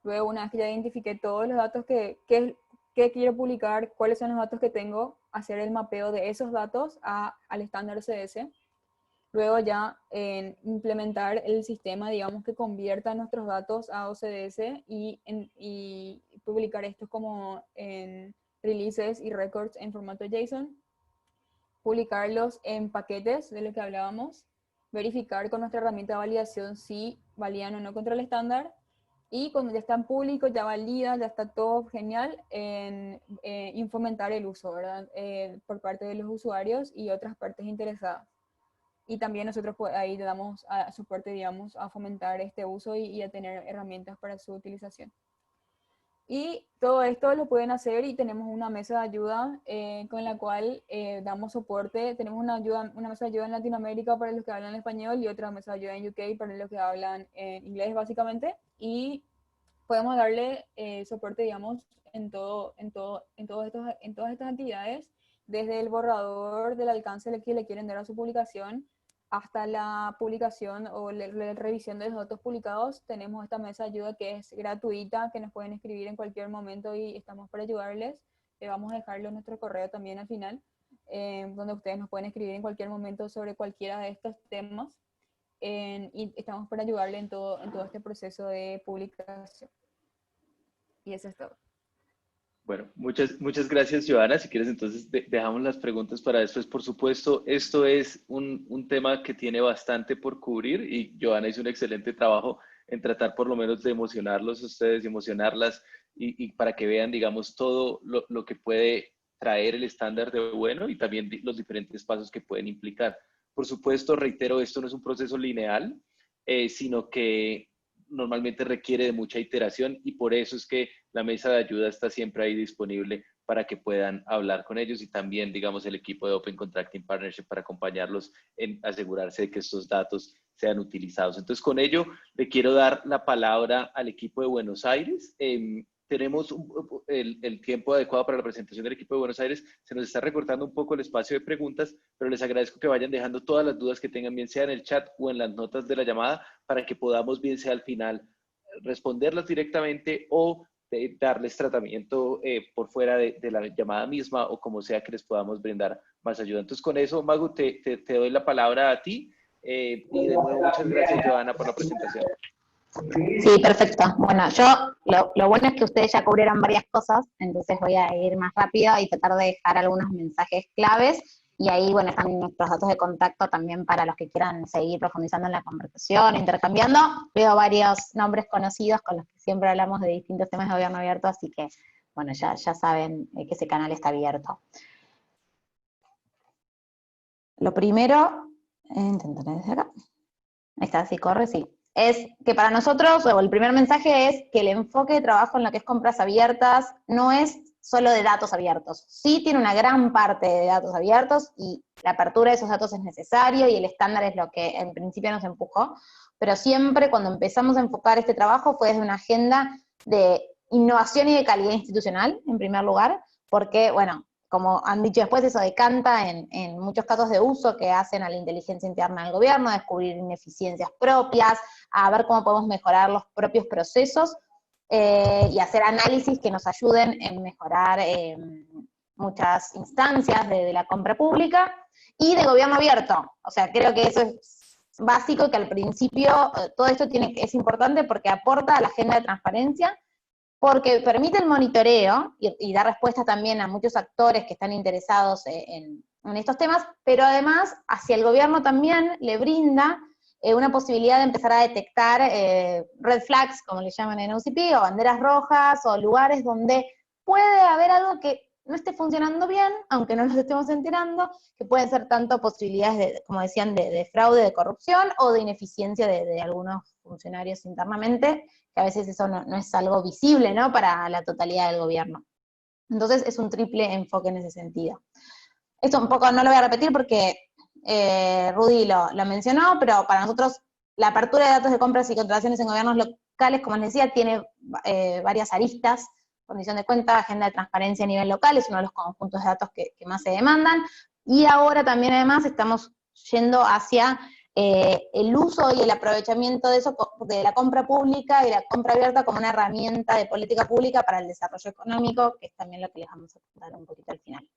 Luego, una vez que ya identifiqué todos los datos que quiero publicar, cuáles son los datos que tengo, hacer el mapeo de esos datos al estándar CS. Luego ya implementar el sistema, digamos, que convierta nuestros datos a OCS y publicar esto como en releases y records en formato JSON. Publicarlos en paquetes, de lo que hablábamos. Verificar con nuestra herramienta de validación si valían o no contra el estándar. Y cuando ya están públicos, ya valida, ya está todo genial, fomentar el uso, ¿verdad? Por parte de los usuarios y otras partes interesadas. Y también nosotros ahí le damos soporte, digamos, a fomentar este uso y a tener herramientas para su utilización. Y todo esto lo pueden hacer y tenemos una mesa de ayuda con la cual damos soporte. Tenemos una mesa de ayuda en Latinoamérica para los que hablan español y otra mesa de ayuda en UK para los que hablan inglés, básicamente. Y podemos darle soporte, digamos, en todas estas actividades, desde el borrador del alcance que le quieren dar a su publicación, hasta la publicación o la revisión de los datos publicados. Tenemos esta mesa de ayuda que es gratuita, que nos pueden escribir en cualquier momento y estamos para ayudarles. Vamos a dejarlo en nuestro correo también al final, donde ustedes nos pueden escribir en cualquier momento sobre cualquiera de estos temas. Y estamos para ayudarle en todo este proceso de publicación. Y eso es todo. Bueno, muchas gracias, Joana. Si quieres, entonces dejamos las preguntas para después. Por supuesto, esto es un tema que tiene bastante por cubrir y Joana hizo un excelente trabajo en tratar por lo menos de emocionarlos a ustedes, y emocionarlas y para que vean, digamos, todo lo que puede traer el estándar de bueno y también los diferentes pasos que pueden implicar. Por supuesto, reitero, esto no es un proceso lineal, sino que normalmente requiere de mucha iteración y por eso es que la mesa de ayuda está siempre ahí disponible para que puedan hablar con ellos y también, digamos, el equipo de Open Contracting Partnership para acompañarlos en asegurarse de que estos datos sean utilizados. Entonces, con ello, le quiero dar la palabra al equipo de Buenos Aires. Tenemos el tiempo adecuado para la presentación del equipo de Buenos Aires. Se nos está recortando un poco el espacio de preguntas, pero les agradezco que vayan dejando todas las dudas que tengan, bien sea en el chat o en las notas de la llamada, para que podamos, bien sea al final, responderlas directamente o darles tratamiento por fuera de la llamada misma o como sea que les podamos brindar más ayuda. Entonces, con eso, Magu, te doy la palabra a ti y de nuevo, muchas gracias, Joana, por la presentación. Sí, perfecto. Bueno, yo lo bueno es que ustedes ya cubrieron varias cosas, entonces voy a ir más rápido y tratar de dejar algunos mensajes claves. Y ahí, bueno, están nuestros datos de contacto también para los que quieran seguir profundizando en la conversación, intercambiando. Veo varios nombres conocidos con los que siempre hablamos de distintos temas de gobierno abierto, así que, bueno, ya saben que ese canal está abierto. Lo primero, intentaré desde acá. Ahí está, sí, corre, sí. Es que para nosotros, o el primer mensaje es que el enfoque de trabajo en lo que es compras abiertas no es solo de datos abiertos. Sí tiene una gran parte de datos abiertos y la apertura de esos datos es necesario y el estándar es lo que en principio nos empujó, pero siempre cuando empezamos a enfocar este trabajo fue desde una agenda de innovación y de calidad institucional, en primer lugar, porque, bueno, como han dicho después, eso decanta en muchos casos de uso que hacen a la inteligencia interna del gobierno, a descubrir ineficiencias propias, a ver cómo podemos mejorar los propios procesos y hacer análisis que nos ayuden en mejorar muchas instancias de la compra pública y de gobierno abierto. O sea, creo que eso es básico, que al principio todo esto es importante porque aporta a la agenda de transparencia, porque permite el monitoreo y da respuesta también a muchos actores que están interesados en estos temas, pero además hacia el gobierno también le brinda una posibilidad de empezar a detectar red flags, como le llaman en OCP, o banderas rojas, o lugares donde puede haber algo que no esté funcionando bien, aunque no nos estemos enterando, que pueden ser tanto posibilidades, de, como decían, de fraude, de corrupción, o de ineficiencia de algunos funcionarios internamente, que a veces eso no es algo visible, ¿no?, para la totalidad del gobierno. Entonces es un triple enfoque en ese sentido. Esto un poco no lo voy a repetir porque Rudy lo mencionó, pero para nosotros la apertura de datos de compras y contrataciones en gobiernos locales, como les decía, tiene varias aristas: rendición de cuenta, agenda de transparencia a nivel local, es uno de los conjuntos de datos que más se demandan, y ahora también además estamos yendo hacia el uso y el aprovechamiento de eso, de la compra pública y la compra abierta como una herramienta de política pública para el desarrollo económico, que es también lo que les vamos a contar un poquito al final.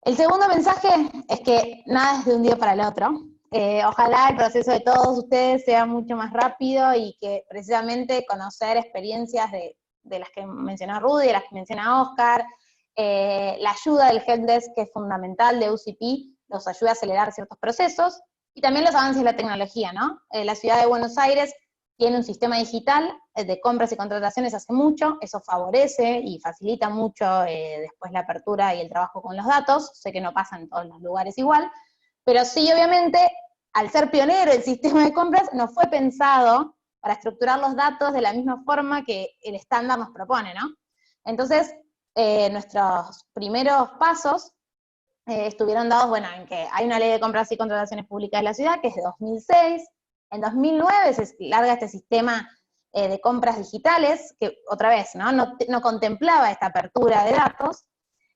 El segundo mensaje es que nada es de un día para el otro. Ojalá el proceso de todos ustedes sea mucho más rápido y que precisamente conocer experiencias de las que mencionó Rudy, de las que menciona Oscar, la ayuda del helpdesk, que es fundamental, de UCP, los ayuda a acelerar ciertos procesos, y también los avances de la tecnología, ¿no? La ciudad de Buenos Aires tiene un sistema digital de compras y contrataciones hace mucho, eso favorece y facilita mucho después la apertura y el trabajo con los datos. Sé que no pasa en todos los lugares igual, pero sí, obviamente, al ser pionero el sistema de compras, no fue pensado para estructurar los datos de la misma forma que el estándar nos propone, ¿no? Entonces, nuestros primeros pasos estuvieron dados, bueno, en que hay una ley de compras y contrataciones públicas de la ciudad, que es de 2006, en 2009 se larga este sistema de compras digitales, que otra vez, no contemplaba esta apertura de datos.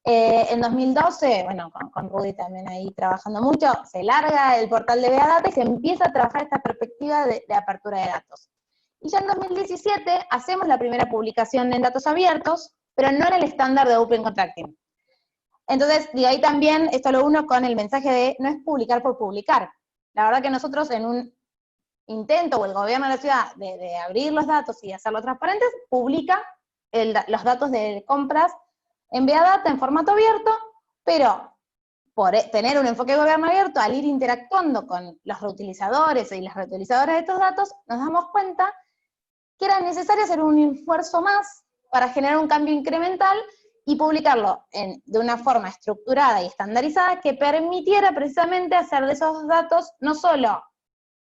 En 2012, bueno, con Rudy también ahí trabajando mucho, se larga el portal de Beadata y se empieza a trabajar esta perspectiva de apertura de datos. Y ya en 2017 hacemos la primera publicación en datos abiertos, pero no en el estándar de Open Contracting. Entonces, de ahí también, esto lo uno con el mensaje de no es publicar por publicar. La verdad que nosotros en un intento, o el gobierno de la ciudad, de abrir los datos y hacerlos transparentes, publica los datos de compras en Beadata en formato abierto, pero por tener un enfoque de gobierno abierto, al ir interactuando con los reutilizadores y las reutilizadoras de estos datos, nos damos cuenta que era necesario hacer un esfuerzo más para generar un cambio incremental y publicarlo de una forma estructurada y estandarizada que permitiera precisamente hacer de esos datos no solo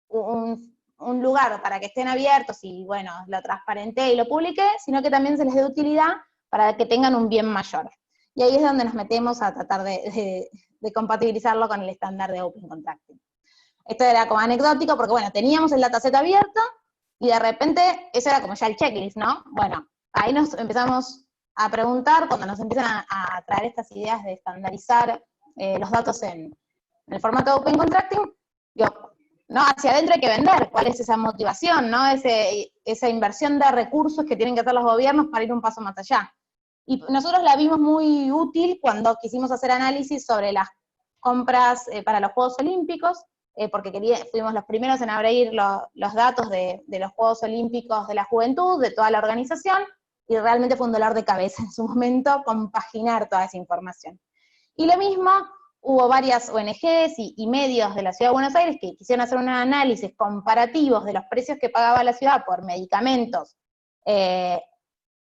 un lugar para que estén abiertos y, bueno, lo transparenté y lo publiqué, sino que también se les dé utilidad para que tengan un bien mayor. Y ahí es donde nos metemos a tratar de compatibilizarlo con el estándar de Open Contracting. Esto era como anecdótico porque, bueno, teníamos el dataset abierto y de repente eso era como ya el checklist, ¿no? Bueno, ahí nos empezamos a preguntar, cuando nos empiezan a traer estas ideas de estandarizar los datos en el formato de Open Contracting, ¿no? Hacia adentro hay que vender, ¿cuál es esa motivación, ¿no? Esa inversión de recursos que tienen que hacer los gobiernos para ir un paso más allá. Y nosotros la vimos muy útil cuando quisimos hacer análisis sobre las compras para los Juegos Olímpicos, porque fuimos los primeros en abrir los datos de los Juegos Olímpicos de la Juventud, de toda la organización, y realmente fue un dolor de cabeza en su momento compaginar toda esa información. Y lo mismo, hubo varias ONGs y medios de la Ciudad de Buenos Aires que quisieron hacer un análisis comparativos de los precios que pagaba la ciudad por medicamentos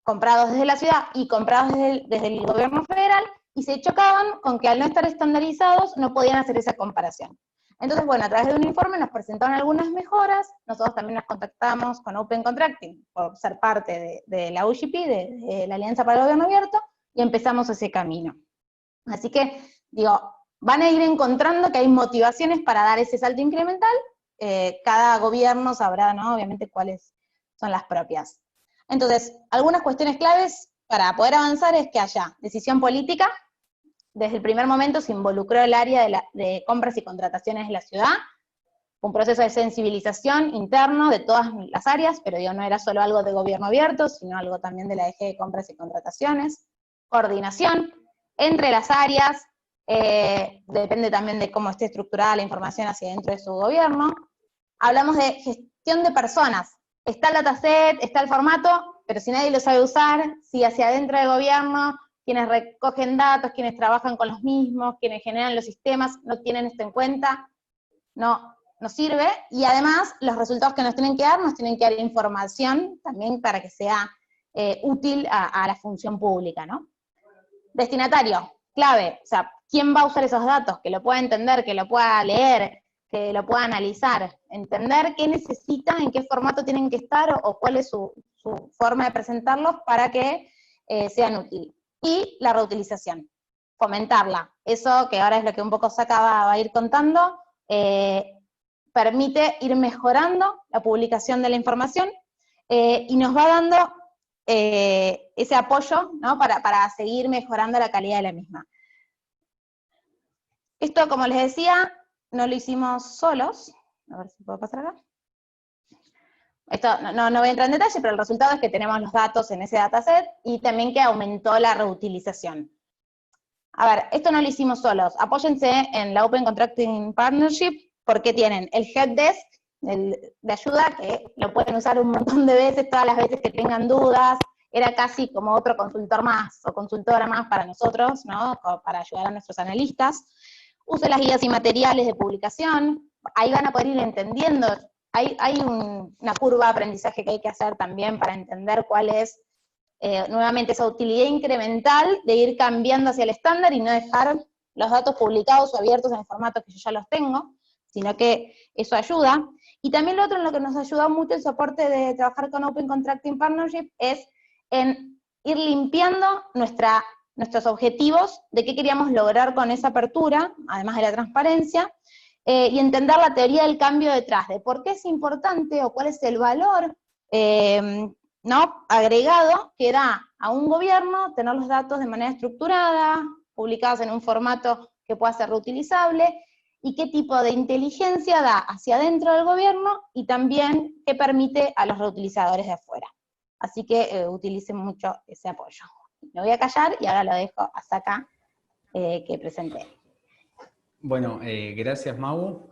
comprados desde la ciudad y comprados desde el gobierno federal, y se chocaban con que al no estar estandarizados no podían hacer esa comparación. Entonces, bueno, a través de un informe nos presentaron algunas mejoras, nosotros también nos contactamos con Open Contracting por ser parte de la UGP, de la Alianza para el Gobierno Abierto, y empezamos ese camino. Así que, digo, van a ir encontrando que hay motivaciones para dar ese salto incremental, cada gobierno sabrá, ¿no?, obviamente cuáles son las propias. Entonces, algunas cuestiones claves para poder avanzar es que haya decisión política. Desde el primer momento se involucró el área de compras y contrataciones de la ciudad, un proceso de sensibilización interno de todas las áreas, pero no era solo algo de gobierno abierto, sino algo también de la DG de compras y contrataciones. Coordinación entre las áreas, depende también de cómo esté estructurada la información hacia dentro de su gobierno. Hablamos de gestión de personas. Está el dataset, está el formato, pero si nadie lo sabe usar, si hacia adentro del gobierno quienes recogen datos, quienes trabajan con los mismos, quienes generan los sistemas, no tienen esto en cuenta, no sirve, y además los resultados que nos tienen que dar información también para que sea útil a la función pública, ¿no? Destinatario, clave, o sea, ¿quién va a usar esos datos? Que lo pueda entender, que lo pueda leer, que lo pueda analizar, entender qué necesita, en qué formato tienen que estar o cuál es su forma de presentarlos para que sean útiles. Y la reutilización, fomentarla. Eso, que ahora es lo que un poco Saka va a ir contando, permite ir mejorando la publicación de la información y nos va dando ese apoyo, ¿no? para seguir mejorando la calidad de la misma. Esto, como les decía, no lo hicimos solos. A ver si puedo pasar acá. Esto no voy a entrar en detalle, pero el resultado es que tenemos los datos en ese dataset y también que aumentó la reutilización. A ver, esto no lo hicimos solos. Apóyense en la Open Contracting Partnership porque tienen el helpdesk de ayuda, que lo pueden usar un montón de veces, todas las veces que tengan dudas. Era casi como otro consultor más o consultora más para nosotros, ¿no? Para ayudar a nuestros analistas. Use las guías y materiales de publicación. Ahí van a poder ir entendiendo. Hay una curva de aprendizaje que hay que hacer también para entender cuál es, nuevamente, esa utilidad incremental de ir cambiando hacia el estándar y no dejar los datos publicados o abiertos en el formato que yo ya los tengo, sino que eso ayuda. Y también lo otro en lo que nos ayuda mucho el soporte de trabajar con Open Contracting Partnership es en ir limpiando nuestros objetivos de qué queríamos lograr con esa apertura, además de la transparencia, y entender la teoría del cambio detrás, de por qué es importante o cuál es el valor ¿no? agregado que da a un gobierno tener los datos de manera estructurada, publicados en un formato que pueda ser reutilizable, y qué tipo de inteligencia da hacia adentro del gobierno, y también qué permite a los reutilizadores de afuera. Así que utilicen mucho ese apoyo. Me voy a callar y ahora lo dejo a Saka que presente. Bueno, gracias Mau.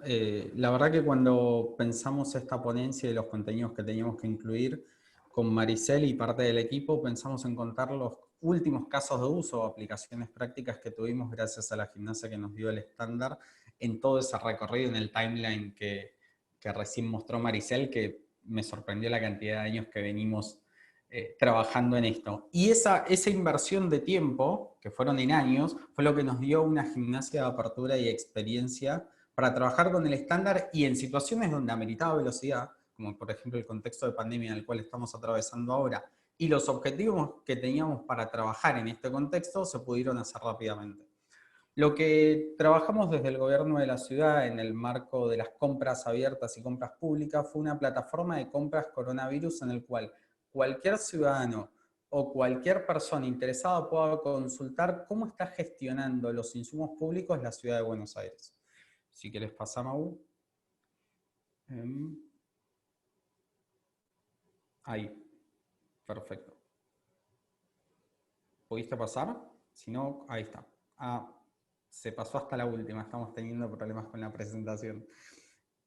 La verdad que cuando pensamos esta ponencia y los contenidos que teníamos que incluir, con Maricel y parte del equipo pensamos en contar los últimos casos de uso o aplicaciones prácticas que tuvimos gracias a la gimnasia que nos dio el estándar en todo ese recorrido, en el timeline que recién mostró Maricel, que me sorprendió la cantidad de años que venimos trabajando en esto. Y esa inversión de tiempo, que fueron en años, fue lo que nos dio una gimnasia de apertura y experiencia para trabajar con el estándar y en situaciones donde ameritaba velocidad, como por ejemplo el contexto de pandemia en el cual estamos atravesando ahora, y los objetivos que teníamos para trabajar en este contexto se pudieron hacer rápidamente. Lo que trabajamos desde el gobierno de la ciudad en el marco de las compras abiertas y compras públicas fue una plataforma de compras coronavirus en el cual cualquier ciudadano o cualquier persona interesada pueda consultar cómo está gestionando los insumos públicos la ciudad de Buenos Aires. Si quieres pasar, Mau. Ahí. Perfecto. ¿Pudiste pasar? Si no, ahí está. Se pasó hasta la última, estamos teniendo problemas con la presentación.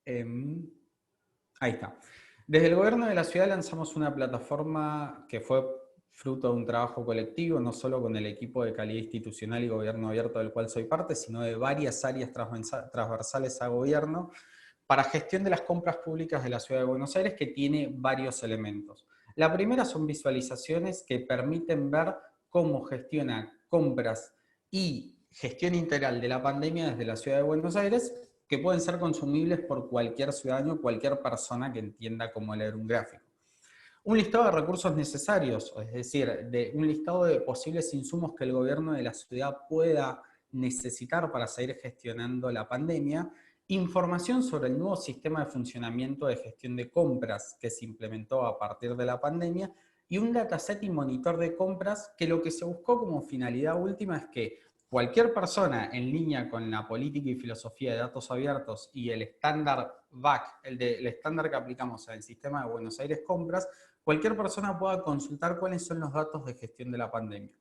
Ahí está. Desde el gobierno de la ciudad lanzamos una plataforma que fue fruto de un trabajo colectivo, no solo con el equipo de calidad institucional y gobierno abierto del cual soy parte, sino de varias áreas transversales a gobierno, para gestión de las compras públicas de la ciudad de Buenos Aires, que tiene varios elementos. La primera son visualizaciones que permiten ver cómo gestiona compras y gestión integral de la pandemia desde la ciudad de Buenos Aires, que pueden ser consumibles por cualquier ciudadano, cualquier persona que entienda cómo leer un gráfico. Un listado de recursos necesarios, es decir, un listado de posibles insumos que el gobierno de la ciudad pueda necesitar para seguir gestionando la pandemia, información sobre el nuevo sistema de funcionamiento de gestión de compras que se implementó a partir de la pandemia, y un dataset y monitor de compras que lo que se buscó como finalidad última es que cualquier persona en línea con la política y filosofía de datos abiertos y el estándar VAC, el estándar que aplicamos al sistema de Buenos Aires Compras, cualquier persona pueda consultar cuáles son los datos de gestión de la pandemia.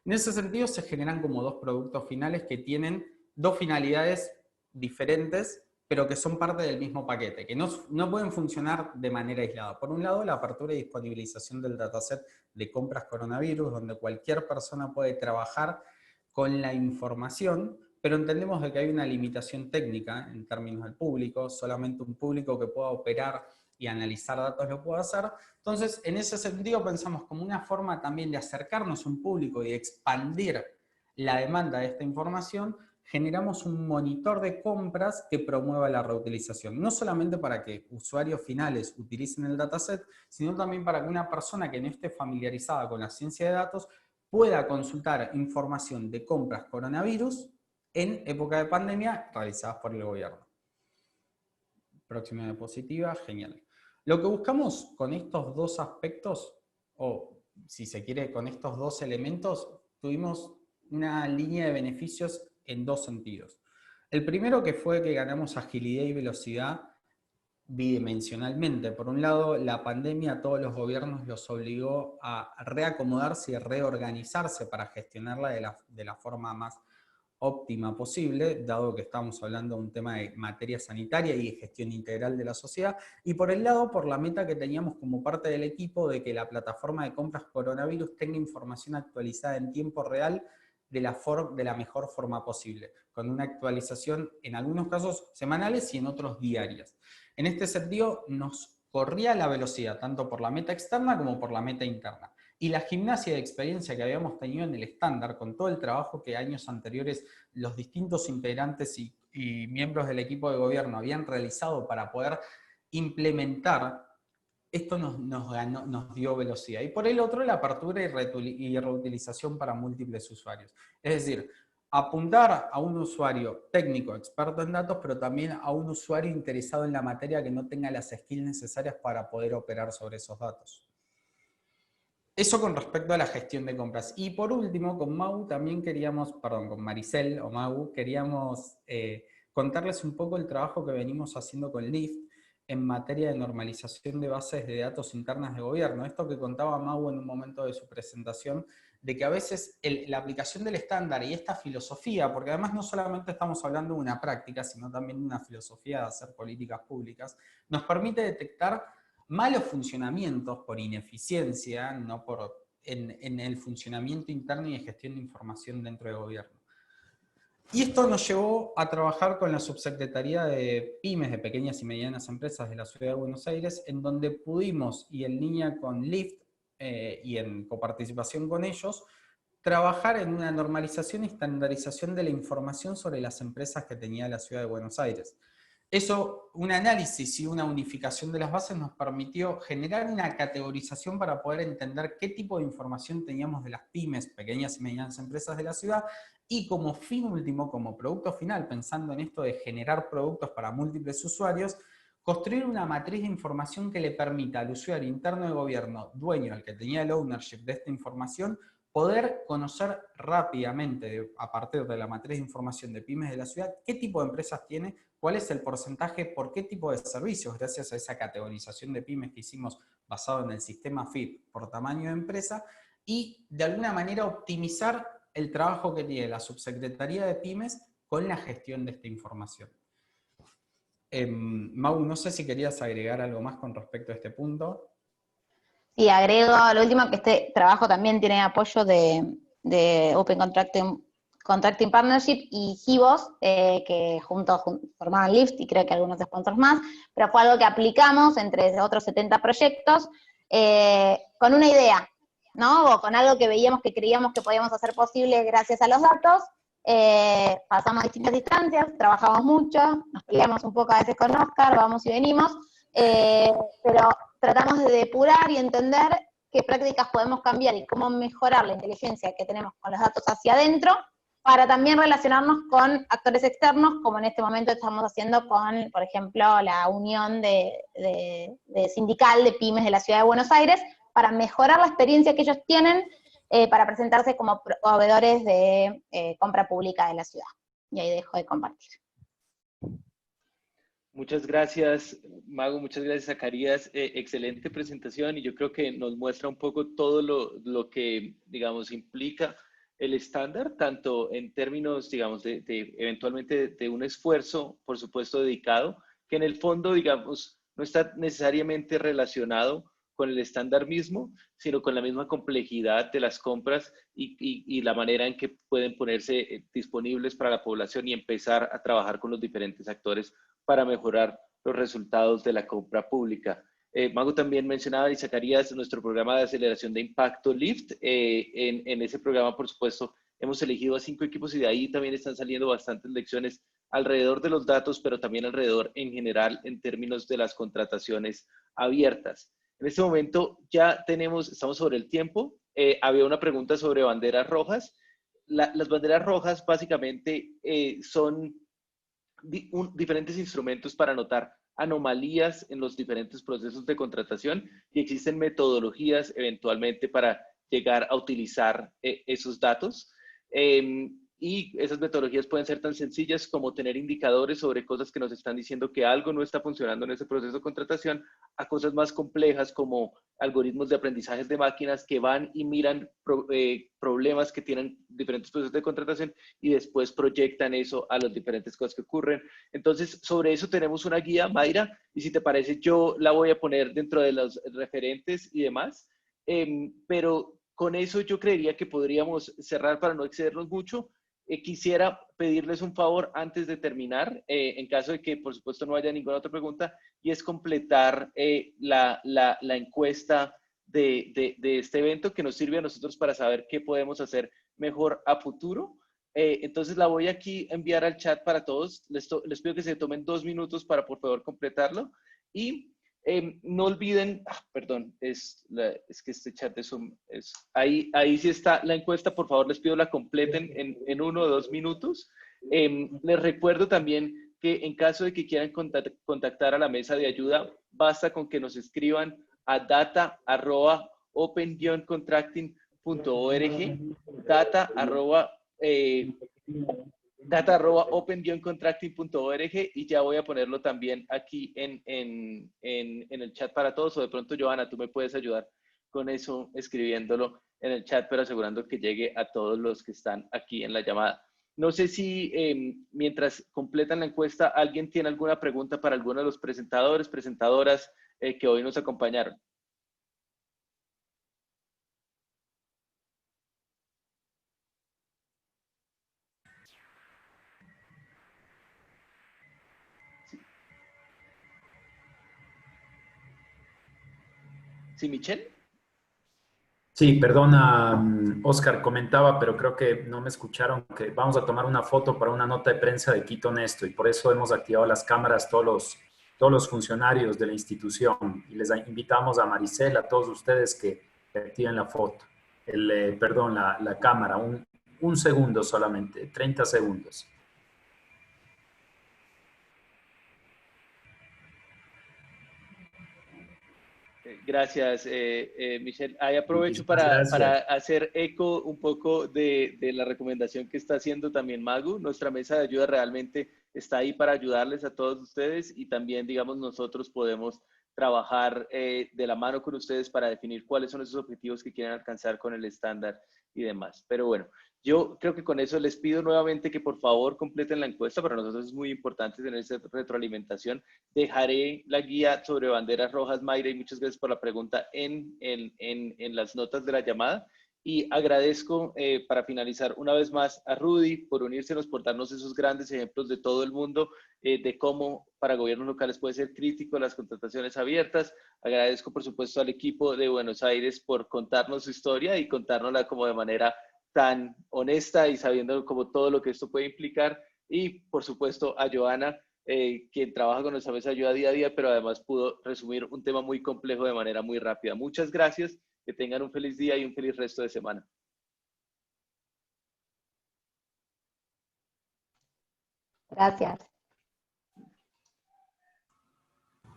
En ese sentido se generan como dos productos finales que tienen dos finalidades diferentes, pero que son parte del mismo paquete, que no pueden funcionar de manera aislada. Por un lado, la apertura y disponibilización del dataset de compras coronavirus, donde cualquier persona puede trabajar con la información, pero entendemos de que hay una limitación técnica en términos del público, solamente un público que pueda operar y analizar datos lo puede hacer. Entonces, en ese sentido pensamos como una forma también de acercarnos a un público y de expandir la demanda de esta información, generamos un monitor de compras que promueva la reutilización. No solamente para que usuarios finales utilicen el dataset, sino también para que una persona que no esté familiarizada con la ciencia de datos pueda consultar información de compras coronavirus en época de pandemia realizadas por el gobierno. Próxima diapositiva, genial. Lo que buscamos con estos dos aspectos, o si se quiere con estos dos elementos, tuvimos una línea de beneficios en dos sentidos. El primero que fue que ganamos agilidad y velocidad bidimensionalmente. Por un lado, la pandemia a todos los gobiernos los obligó a reacomodarse y reorganizarse para gestionarla de la forma más óptima posible, dado que estamos hablando de un tema de materia sanitaria y de gestión integral de la sociedad, y por el lado, por la meta que teníamos como parte del equipo de que la plataforma de compras coronavirus tenga información actualizada en tiempo real de la mejor forma posible, con una actualización en algunos casos semanales y en otros diarias. En este sentido, nos corría la velocidad, tanto por la meta externa como por la meta interna. Y la gimnasia de experiencia que habíamos tenido en el estándar, con todo el trabajo que años anteriores los distintos integrantes y miembros del equipo de gobierno habían realizado para poder implementar, esto nos dio velocidad. Y por el otro, la apertura y reutilización para múltiples usuarios. Es decir, apuntar a un usuario técnico, experto en datos, pero también a un usuario interesado en la materia que no tenga las skills necesarias para poder operar sobre esos datos. Eso con respecto a la gestión de compras. Y por último, con Mau también queríamos, perdón, con Maricel o Mau, queríamos contarles un poco el trabajo que venimos haciendo con Lift en materia de normalización de bases de datos internas de gobierno. Esto que contaba Mau en un momento de su presentación, de que a veces la aplicación del estándar y esta filosofía, porque además no solamente estamos hablando de una práctica, sino también de una filosofía de hacer políticas públicas, nos permite detectar malos funcionamientos por ineficiencia, no en el funcionamiento interno y de gestión de información dentro del gobierno. Y esto nos llevó a trabajar con la Subsecretaría de Pymes, de Pequeñas y Medianas Empresas de la Ciudad de Buenos Aires, en donde pudimos, y en línea con Lift y en coparticipación con ellos, trabajar en una normalización y estandarización de la información sobre las empresas que tenía la Ciudad de Buenos Aires. Eso, un análisis y una unificación de las bases nos permitió generar una categorización para poder entender qué tipo de información teníamos de las pymes, pequeñas y medianas empresas de la ciudad, y como fin último, como producto final, pensando en esto de generar productos para múltiples usuarios, construir una matriz de información que le permita al usuario interno de gobierno, dueño, al que tenía el ownership de esta información, poder conocer rápidamente, a partir de la matriz de información de pymes de la ciudad, qué tipo de empresas tiene, cuál es el porcentaje, por qué tipo de servicios, gracias a esa categorización de pymes que hicimos basado en el sistema FIP por tamaño de empresa, y de alguna manera optimizar el trabajo que tiene la Subsecretaría de Pymes con la gestión de esta información. Mau, no sé si querías agregar algo más con respecto a este punto. Sí, agrego lo último, que este trabajo también tiene apoyo de Open Contracting Partnership y Givos, que juntos formaban Lift y creo que algunos sponsors más, pero fue algo que aplicamos entre otros 70 proyectos con una idea, ¿no? O con algo que veíamos que creíamos que podíamos hacer posible gracias a los datos. Pasamos distintas distancias, trabajamos mucho, nos peleamos un poco a veces con Oscar, vamos y venimos, pero tratamos de depurar y entender qué prácticas podemos cambiar y cómo mejorar la inteligencia que tenemos con los datos hacia adentro, para también relacionarnos con actores externos, como en este momento estamos haciendo con, por ejemplo, la unión de sindical de pymes de la Ciudad de Buenos Aires, para mejorar la experiencia que ellos tienen para presentarse como proveedores de compra pública de la ciudad. Y ahí dejo de compartir. Muchas gracias, Mago, muchas gracias, Zacarías. Excelente presentación, y yo creo que nos muestra un poco todo lo que, digamos, implica el estándar, tanto en términos, digamos, eventualmente de un esfuerzo, por supuesto, dedicado, que en el fondo, digamos, no está necesariamente relacionado con el estándar mismo, sino con la misma complejidad de las compras y la manera en que pueden ponerse disponibles para la población y empezar a trabajar con los diferentes actores para mejorar los resultados de la compra pública. Mago también mencionaba, y Zacarías, nuestro programa de aceleración de impacto LIFT. En ese programa, por supuesto, hemos elegido a 5 equipos y de ahí también están saliendo bastantes lecciones alrededor de los datos, pero también alrededor en general en términos de las contrataciones abiertas. En este momento ya estamos sobre el tiempo. Había una pregunta sobre banderas rojas. Las banderas rojas básicamente son diferentes instrumentos para anotar anomalías en los diferentes procesos de contratación y existen metodologías eventualmente para llegar a utilizar esos datos. Y esas metodologías pueden ser tan sencillas como tener indicadores sobre cosas que nos están diciendo que algo no está funcionando en ese proceso de contratación, a cosas más complejas como algoritmos de aprendizaje de máquinas que van y miran problemas que tienen diferentes procesos de contratación y después proyectan eso a las diferentes cosas que ocurren. Entonces, sobre eso tenemos una guía, Mayra, y si te parece, yo la voy a poner dentro de los referentes y demás, pero con eso yo creería que podríamos cerrar para no excedernos mucho. Quisiera pedirles un favor antes de terminar, en caso de que por supuesto no haya ninguna otra pregunta, y es completar la encuesta de este evento que nos sirve a nosotros para saber qué podemos hacer mejor a futuro. Entonces la voy aquí a enviar al chat para todos. Les pido que se tomen 2 minutos para por favor completarlo. Y no olviden, perdón, es que este chat de Zoom es, ahí sí está la encuesta, por favor les pido la completen en 1 o 2 minutos. Les recuerdo también que en caso de que quieran contactar a la mesa de ayuda, basta con que nos escriban a data@open-contracting.org, data@open-contracting.org, y ya voy a ponerlo también aquí en el chat para todos, o de pronto, Johanna, tú me puedes ayudar con eso escribiéndolo en el chat, pero asegurando que llegue a todos los que están aquí en la llamada. No sé si mientras completan la encuesta, alguien tiene alguna pregunta para alguno de los presentadores, presentadoras que hoy nos acompañaron. ¿Sí, Michelle? Sí, perdona, Oscar, comentaba, pero creo que no me escucharon, que vamos a tomar una foto para una nota de prensa de Quito Honesto y por eso hemos activado las cámaras todos los funcionarios de la institución y les invitamos a Maricela, a todos ustedes que activen la foto, perdón, la cámara, un segundo solamente, 30 segundos. Gracias, Michelle. Ahí aprovecho Muchísimas para gracias. hacer eco un poco de la recomendación que está haciendo también Magu. Nuestra mesa de ayuda realmente está ahí para ayudarles a todos ustedes y también, digamos, nosotros podemos trabajar de la mano con ustedes para definir cuáles son esos objetivos que quieren alcanzar con el estándar y demás. Pero bueno, yo creo que con eso les pido nuevamente que por favor completen la encuesta. Para nosotros es muy importante tener esa retroalimentación. Dejaré la guía sobre banderas rojas, Mayra, y muchas gracias por la pregunta en las notas de la llamada. Y agradezco para finalizar una vez más a Rudy por unírsenos, por darnos esos grandes ejemplos de todo el mundo, de cómo para gobiernos locales puede ser crítico las contrataciones abiertas. Agradezco por supuesto al equipo de Buenos Aires por contarnos su historia y contárnosla como de manera tan honesta y sabiendo como todo lo que esto puede implicar. Y por supuesto a Johanna, quien trabaja con nuestra mesa de ayuda día a día, pero además pudo resumir un tema muy complejo de manera muy rápida. Muchas gracias, que tengan un feliz día y un feliz resto de semana. Gracias.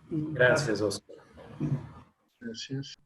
Gracias, Oscar. Gracias.